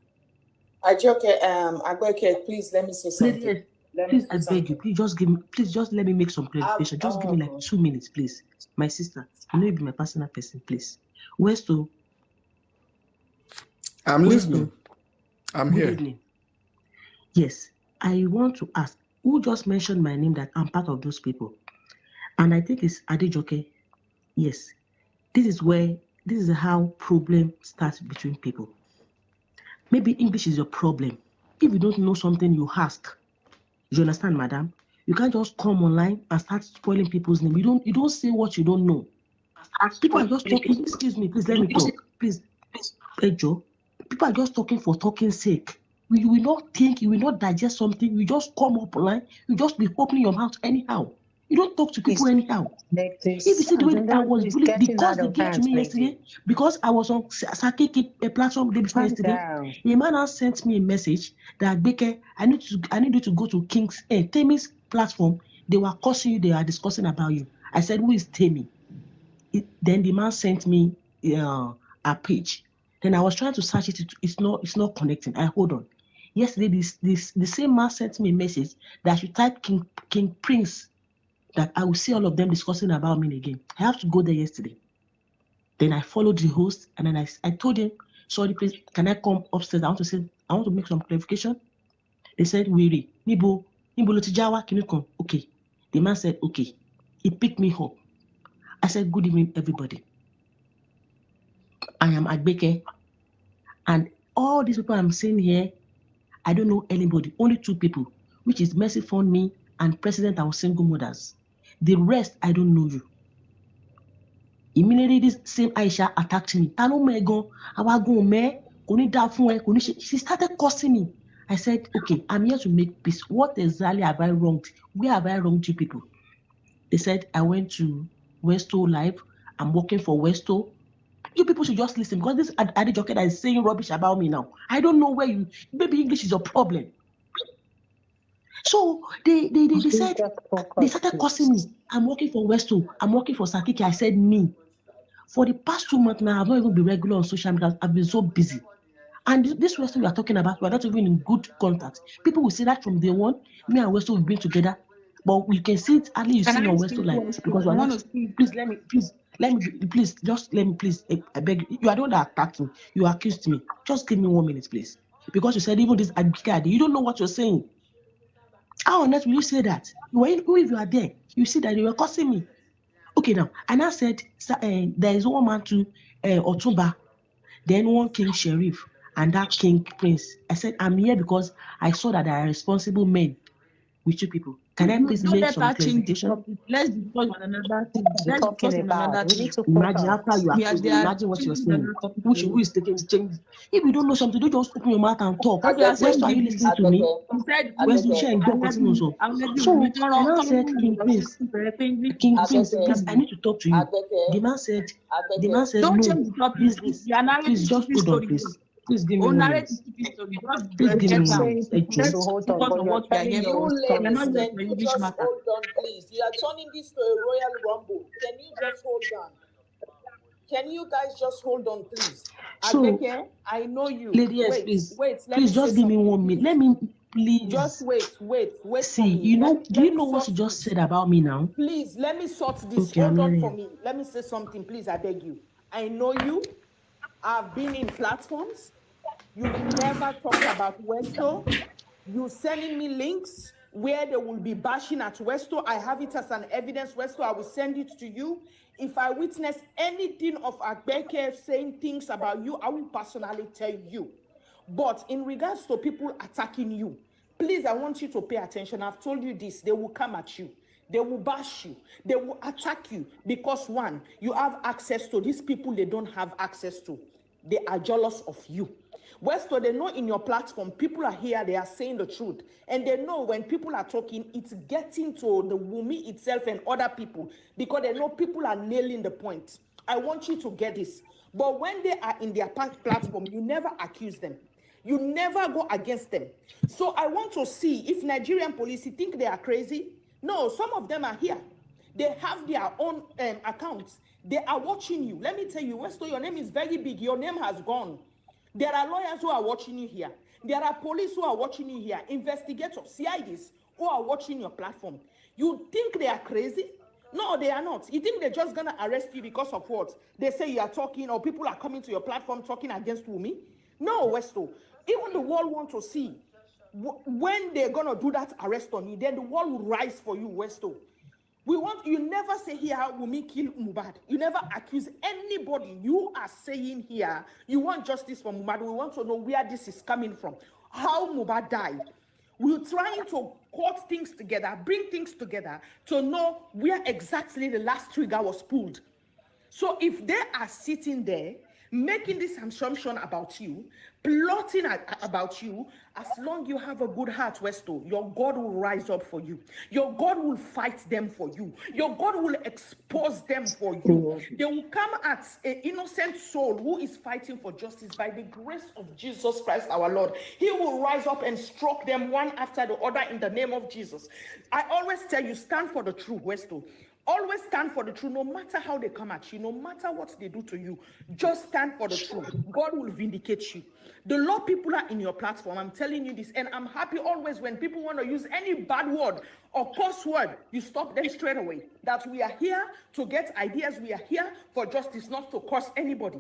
Agboke, please let me say something. Please, I beg you. Please just let me make some clarification. Just give me like 2 minutes, please. My sister, I know you be my personal person, please. Westo. I'm listening. I'm here. Good evening. Yes, I want to ask, who just mentioned my name that I'm part of those people? And I think it's Adejoke. Yes, this is how problem starts between people. Maybe English is your problem. If you don't know something, you ask. You understand, madam? You can't just come online and start spoiling people's name. You don't say what you don't know. People are just talking. Excuse me, please let me talk. Please, Joe. People are just talking for talking's sake. You will not think, you will not digest something. You just come up online. You just be opening your mouth anyhow. You don't talk to people anyhow. If you see the way I was bullied because they came to me yesterday, because I was on Sakiki platform the day before yesterday, a man has sent me a message that Beke, I need you to go to Temi's platform. They were cursing you, they are discussing about you. I said, who is Temi? Then the man sent me a page. Then I was trying to search it. It's not connecting. I hold on. Yesterday, the same man sent me a message that I should type King Prince, that I will see all of them discussing about me again. I have to go there yesterday. Then I followed the host, and then I told him, sorry, please, can I come upstairs? I want to make some clarification. They said, Weary, Nibo Lotijawa, can you come? Okay. The man said, okay. He picked me up. I said, good evening, everybody. I am Agbeke. And all these people I'm seeing here, I don't know anybody. Only 2 people, which is Mercy Fund Me and President and Single Mothers. The rest, I don't know you. Immediately, this same Aisha attacked me. She started cursing me. I said, okay, I'm here to make peace. What exactly have I wronged? Where have I wronged you people? They said, I went to Westo Live. I'm working for Westo. You people should just listen, because this Adejoke that is saying rubbish about me now. I don't know where maybe English is your problem. So they said, they started cursing me. I'm working for Westo. I'm working for Sakiki. I said, me. For the past 2 months now, I've not even been regular on social media. I've been so busy. And this Westo we are talking about, we're not even in good contact. People will say that from day one, me and Westo we've been together. But you can see it, only you see on Westo like, because we're not. Please, I beg you. You are the one that attacked me. You accused me. Just give me 1 minute, please. Because you said even this Abikade, you don't know what you're saying. How on earth will you say that? If you are there, you see that they were cursing me. Okay, now, and I said, there is one man to Otumba, then one King Sheriff, and that King Prince. I said, I'm here because I saw that there are responsible men with you people. Can I please make some clarification? Let's discuss on another thing. Let's discuss on another thing. Imagine after you accuse me, imagine what you're saying. Who is taking change? If you don't know something, don't just open your mouth and talk. Where's are you listening to me? Where's you sharing God continue so? So I now said, King Prince, please, I need to talk to you. The man said, Don't no, change the topic. please just hold on, please. Please give me 1 minute. Please give me 1 minute. Let's focus on what we are here for. We are not here for You English just matter. hold on, please. You are turning this to a royal rumble. Can you just hold on? Can you guys just hold on, please? So, Agbeke, I know you. Lady, yes, Wait, please. wait. Let Please me just say give me something. 1 minute. Let me, please. Just wait for See, me. you know, do you know what sort you just this. said about me now? Please, let me sort this. Okay, Hold I'm on hearing for you. me. Let me say something, please. I beg you. I know you. I've been in platforms. You've never talked about Westo. You sending me links where they will be bashing at Westo. I have it as an evidence, Westo. I will send it to you. If I witness anything of Agbeke saying things about you, I will personally tell you. But in regards to people attacking you, please, I want you to pay attention. I've told you this. They will come at you. They will bash you. They will attack you because, one, you have access to these people they don't have access to. They are jealous of you. Westo, they know in your platform, people are here, they are saying the truth. And they know when people are talking, it's getting to the Wumi itself and other people because they know people are nailing the point. I want you to get this. But when they are in their platform, you never accuse them. You never go against them. So I want to see if Nigerian police think they are crazy. No, some of them are here. They have their own accounts. They are watching you. Let me tell you, Westo, your name is very big. Your name has gone. There are lawyers who are watching you here. There are police who are watching you here. Investigators, CIDs who are watching your platform. You think they are crazy? No, they are not. You think they're just going to arrest you because of what? They say you are talking or people are coming to your platform talking against Wumi? No, Westo. Even the world wants to see when they're going to do that arrest on you, then the world will rise for you, Westo. We want you never say here Wumi kill m0hbåd. You never accuse anybody. You are saying here you want justice for m0hbåd. We want to know where this is coming from. How m0hbåd died. We're trying to cut things together, bring things together to know where exactly the last trigger was pulled. So if they are sitting there making this assumption about you, plotting about you, as long you have a good heart, Westo, your God will rise up for you. Your God will fight them for you. Your God will expose them for you. They will come at an innocent soul who is fighting for justice by the grace of Jesus Christ our Lord. He will rise up and stroke them one after the other in the name of Jesus. I always tell you, stand for the truth, Westo. Always stand for the truth, no matter how they come at you, no matter what they do to you. Just stand for the truth. God will vindicate you. The Lord people are in your platform. I'm telling you this, and I'm happy always when people want to use any bad word or curse word, you stop them straight away. That we are here to get ideas. We are here for justice, not to curse anybody.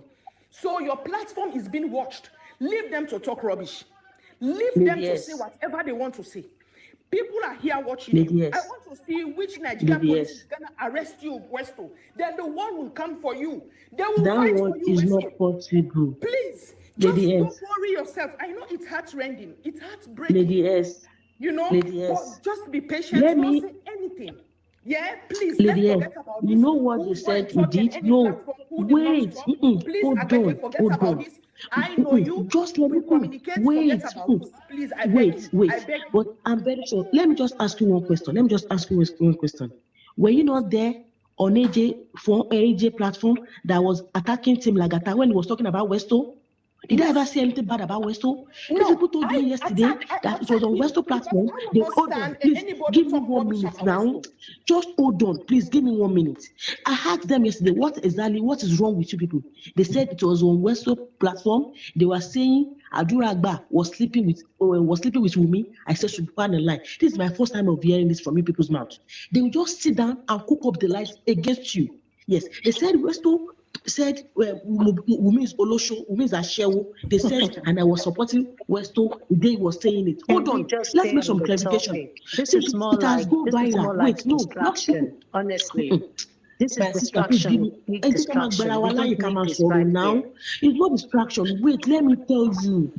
So your platform is being watched. Leave them to talk rubbish. Leave them to say whatever they want to say. People are here watching you. I want to see which Nigerian police is going to arrest you, Westo. Then the world will come for you. They will That fight one for you, is Westo. not possible. Please, just Lady don't S. worry yourself. I know it's heart-rending. It's heartbreaking. Lady S. You know, Lady but S. just be patient. Let Don't me, say anything. Yeah, please, let's Lady S. forget about You this. know what Who you went said you talk on did? any No, platform, who did not wait. talk. Please, Hold Agbeke, on. forget Hold about on. this. I know you. Just let We me communicate, wait. forget about this. Please, I beg you. Wait. I beg you. But I'm very sure. Let me just ask you one question. One question. Were you not there on AJ platform that was attacking Tim Lagata when he was talking about Westo? Did I ever say anything bad about Westo? These people told me yesterday that it was on Westo platform. They hold on, please give me 1 minute now. Just hold on, please give me 1 minute. I asked them yesterday what is wrong with you people. They said it was on Westo platform. They were saying Aduragba was sleeping with Wumi. I said subhanallah. This is my first time of hearing this from you people's mouth. They will just sit down and cook up the lies against you. Yes, they said Westo said Wumi is Olosho, Wumi is Ashewo. They said, and I was supporting Westo the day he was saying it. Hold on, let's make some clarification. This Since is more it has like gone viral. Wait, no, not distraction. Honestly, this is my sister, please give me. distraction. Distraction. We don't need this right Now here. it's not distraction. Wait, let me tell you.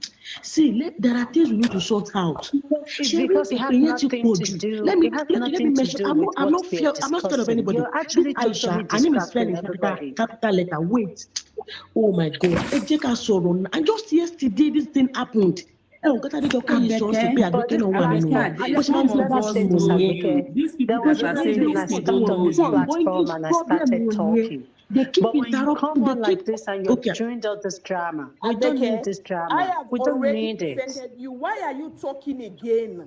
See, there are things we need to sort out. It's because it has nothing to do. Let me It has let me nothing to mention. do I'm with not. I'm what not we fear. are I'm not scared of discussing. anybody. You're This actually Aisha, totally her name is spelled distracting in everybody. capital letter. Wait. Oh my God. Ẹ jẹ́ ká sọ̀rọ̀. And just yesterday, this thing happened. But But this, let's say this, Agbeke. There was a reason I stopped on this platform and I started talking. But when you come on like this and you're doing all this drama, we don't need this I drama. have We don't already need it. defended you. Why are you talking again?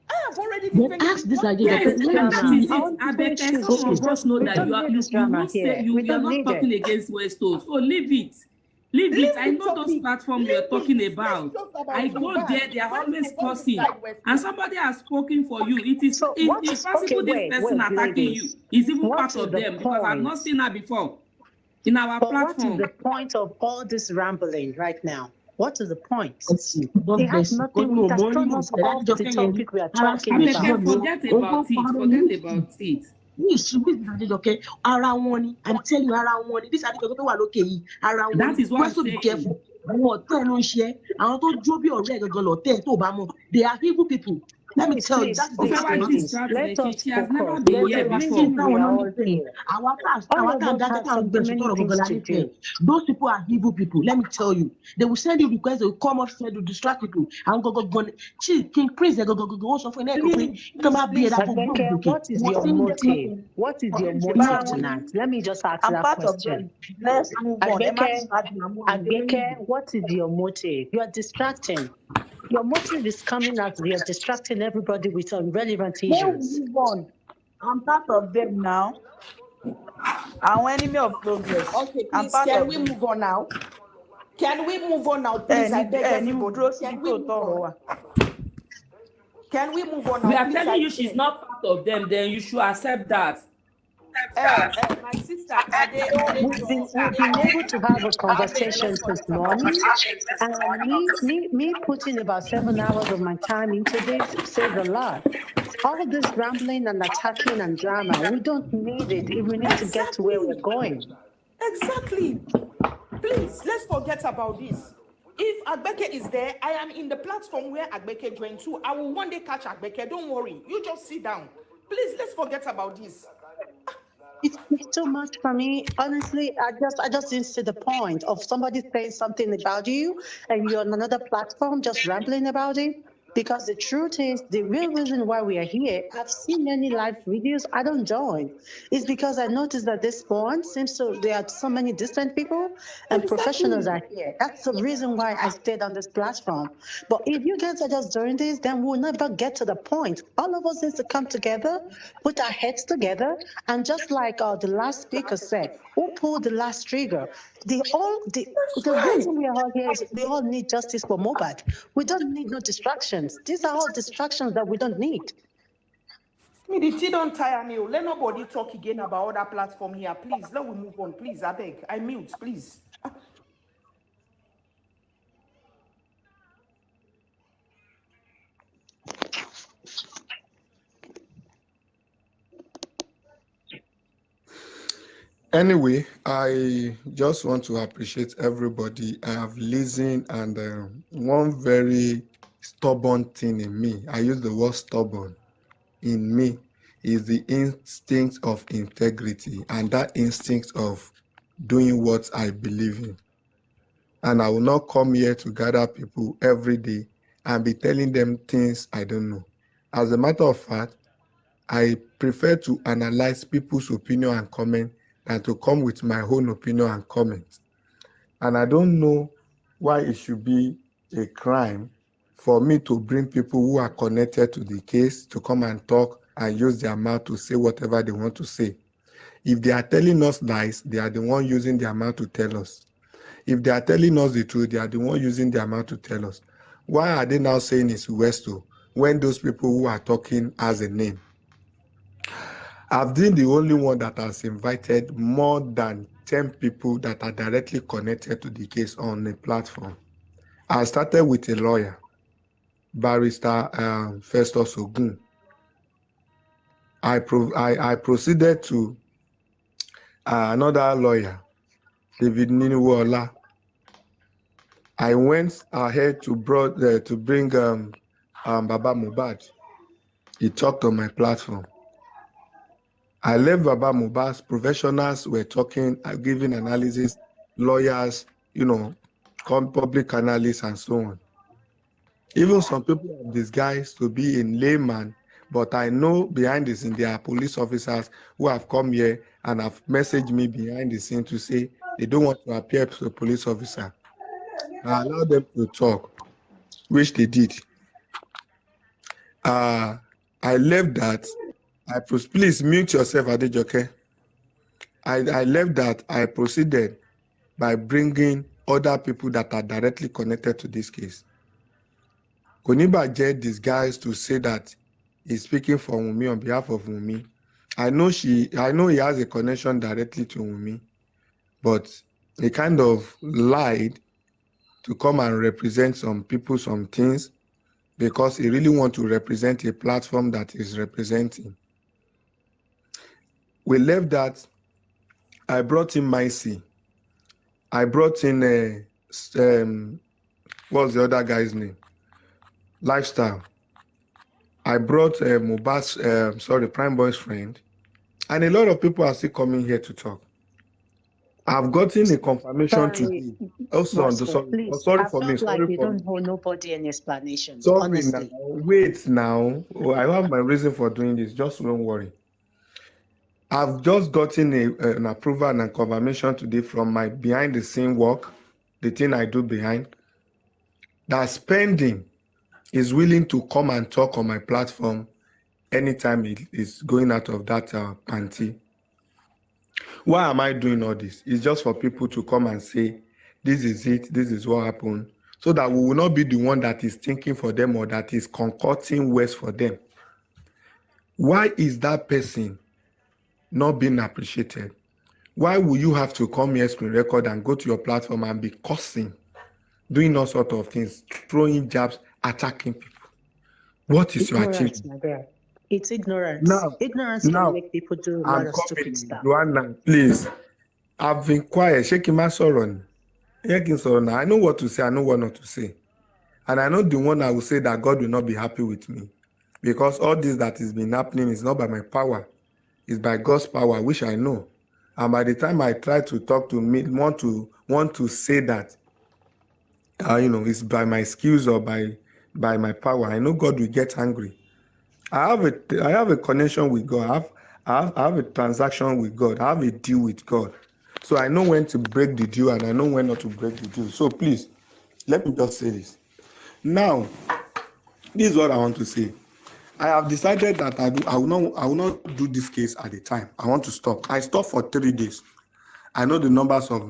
I have already Then defended ask you. this Why idea. are you Let me talking see. now? Abeke, some of us know we that don't you are need this you drama will say here. you We are don't not need talking it. against Westo. So leave it. Leave it. I know those platforms we are talking about. I go there, they are always cursing. And somebody has spoken for you. It's possible this person attacking you is even part of them because I've not seen her before in our But platform. what is the point of all this rambling right now? What is the point? God It has bless you. nothing. It has thrown us off the topic we are talking about. Forget about it. Forget about it. Okay, I'm telling you, this Adejoke tó wà lókè yìí, That is what I'm Westo be saying. careful. Àwọn ọ̀tẹ̀ ló ń ṣe ẹ́, àwọn tó jó bí ọ̀rẹ́ gangan lọ̀tẹ̀ tó bá mọ̀. They are evil people. Let me tell you, that is the Please, let us She has never focus. been There's here a before. reason we are all here. All of us have so many things to do. Those people are evil people. Let me tell you, they will send you requests. They will come up to distract people. And go. King Prince, they go. What's up for Agbeke, what is your motive? What is your motive tonight? Let me just ask that question. Let's move on. Agbeke, what is your motive? You are distracting. Your motive is coming as you're distracting everybody with irrelevant issues. Move on. I'm part of them now. I'm enemy of progress. Okay, I'm please, part can of we them. move on now? Can we move on now, please? I beg everybody. Can we move on? Can we move on now? We are please? telling you she's not part of them, then you should accept that. My sister, We've been able to have a conversation since morning, and me putting about 7 hours of my time into this says a lot. All this rambling and attacking and drama, we don't need it if we need to get to where we're going. Exactly. Please, let's forget about this. If Agbeke is there, I am in the platform where Agbeke joined too. I will one day catch Agbeke. Don't worry. You just sit down. Please, let's forget about this. It's too much for me. Honestly, I just didn't see the point of somebody saying something about you and you're on another platform just rambling about it. Because the truth is, the real reason why we are here, I've seen many live videos, I don't join. It's because I noticed that this spawn seems to, there are so many distant people and professionals are here. That's the reason why I stayed on this platform. But if you guys are just doing this, then we'll never get to the point. All of us need to come together, put our heads together, and just like the last speaker said, who pulled the last trigger? The reason we are all here is we all need justice for m0hbåd. We don't need no distractions. These are all distractions that we don't need. Me, the tea don't tire me. Let nobody talk again about other platform here. Please, let we move on. Please, I beg. I mute, please. Anyway, I just want to appreciate everybody. I have listened, and one very stubborn thing in me, I use the word stubborn, in me is the instinct of integrity and that instinct of doing what I believe in. And I will not come here to gather people every day and be telling them things I don't know. As a matter of fact, I prefer to analyze people's opinion and comment than to come with my own opinion and comment. And I don't know why it should be a crime for me to bring people who are connected to the case to come and talk and use their mouth to say whatever they want to say. If they are telling us lies, they are the one using their mouth to tell us. If they are telling us the truth, they are the one using their mouth to tell us. Why are they now saying it's Westo when those people who are talking has a name? I've been the only one that has invited more than 10 people that are directly connected to the case on the platform. I started with a lawyer, Barrister Festus Ogun. I proceeded to another lawyer, David Ninuwola. I went ahead to bring Baba m0hbåd. He talked on my platform. I left Baba m0hbåd's professionals were talking, giving analysis, lawyers, public analysts and so on. Even some people have disguised to be a layman, but I know behind the scene there are police officers who have come here and have messaged me behind the scene to say they don't want to appear as a police officer. I allowed them to talk, which they did. I left that. Please mute yourself, Adejoke. I left that. I proceeded by bringing other people that are directly connected to this case. Konibajẹ disguised to say that he's speaking for Wunmi on behalf of Wunmi. I know he has a connection directly to Wunmi, but he kind of lied to come and represent some people, some things, because he really wants to represent a platform that is representing. We left that. I brought in m0hbåd. I brought in what's the other guy's name? Lifestyle. I brought m0hbåd's Prime Boy's friend, and a lot of people are still coming here to talk. I've gotten a confirmation today. Sorry for me. Like you don't owe nobody any explanations. Sorry, honestly. now. Wait now. I have my reason for doing this. Just don't worry. I've just gotten an approval and a confirmation today from my behind the scene work, the thing I do behind, that Spending is willing to come and talk on my platform anytime it is going out of that panty. Why am I doing all this? It's just for people to come and say, this is it, this is what happened, so that we will not be the one that is thinking for them or that is concocting words for them. Why is that person not being appreciated? Why will you have to come here, screen record, and go to your platform and be cursing, doing all sorts of things, throwing jabs, attacking people? What is your achievement? My dear. It's ignorance. Ignorance can make people do a lot of stupid stuff. Joanna, please. I've been quiet. Shaking my sorrow. I know what to say. I know what not to say. And I know the one I will say that God will not be happy with me. Because all this that has been happening is not by my power. It's by God's power, which I know. And by the time I try to talk to me, want to say that, it's by my skills or by by my power. I know God will get angry. I have a connection with God. I have a transaction with God. I have a deal with God. So I know when to break the deal and I know when not to break the deal. So please, let me just say this. Now, this is what I want to say. I have decided that I will not do this case at a time. I want to stop. I stopped for 3 days. I know the numbers of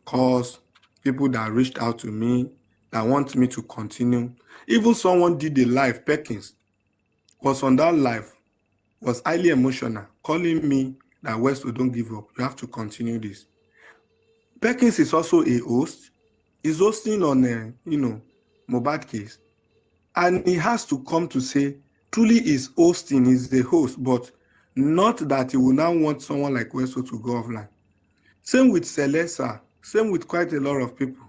calls, people that reached out to me, that want me to continue. Even someone did a live, Perkins, was on that live, was highly emotional, calling me that Westo, don't give up. You have to continue this. Perkins is also a host. He's hosting on a, m0hbåd case. And he has to come to say, truly is hosting, is the host, but not that he will now want someone like Westo to go offline. Same with Celesa, same with quite a lot of people.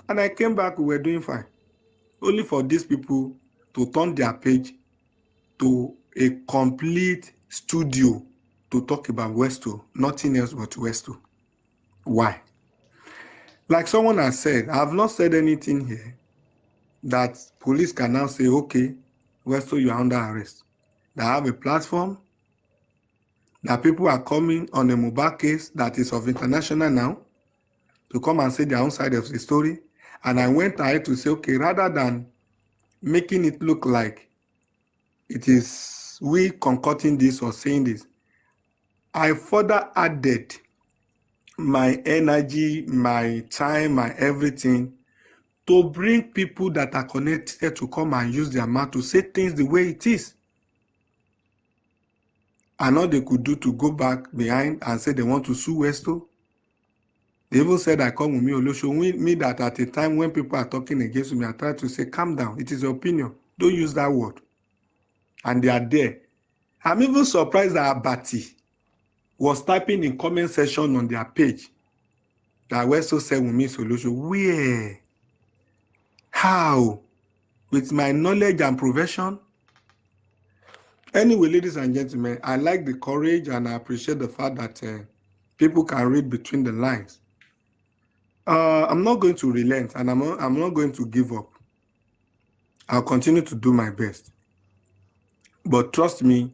And I came back, we were doing fine. Only for these people to turn their page to a complete studio to talk about Westo, nothing else but Westo. Why? Like someone has said, I have not said anything here that police can now say, okay, Westo, you are under arrest. They have a platform, that people are coming on the m0hbåd case that is of international now to come and say their own side of the story. And I went ahead to say, okay, rather than making it look like it is we concocting this or saying this, I further added my energy, my time, my everything to bring people that are connected to come and use their mouth to say things the way it is. And all they could do to go back behind and say they want to sue Westo. They even said I come with m0hbåd, me that at a time when people are talking against me, I try to say, calm down, it is your opinion. Don't use that word. And they are there. I'm even surprised that Abati was typing in comment section on their page that Westo said m0hbåd. Where? How? With my knowledge and profession? Anyway, ladies and gentlemen, I like the courage and I appreciate the fact that people can read between the lines. I'm not going to relent and I'm not going to give up. I'll continue to do my best. But trust me,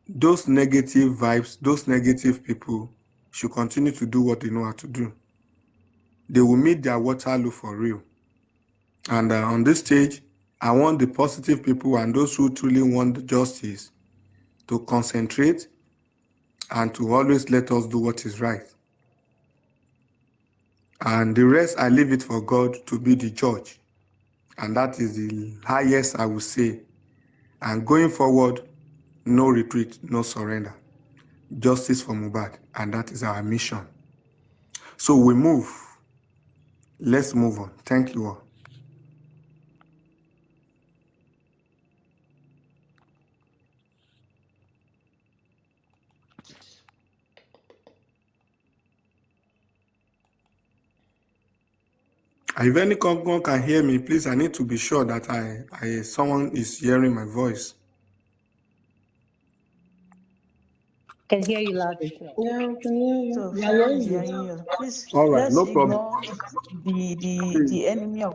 those negative vibes, those negative people should continue to do what they know how to do. They will meet their Waterloo for real. And on this stage, I want the positive people and those who truly want justice to concentrate and to always let us do what is right. And the rest, I leave it for God to be the judge. And that is the highest I will say. And going forward, no retreat, no surrender. Justice for m0hbåd. And that is our mission. So we move. Let's move on. Thank you all. If any company can hear me, please, I need to be sure that someone is hearing my voice. Can hear you loud and clear. Yeah, we can hear you. So We are hearing someone is you. hearing you. Please, All right, let's no problem. ignore the enemy of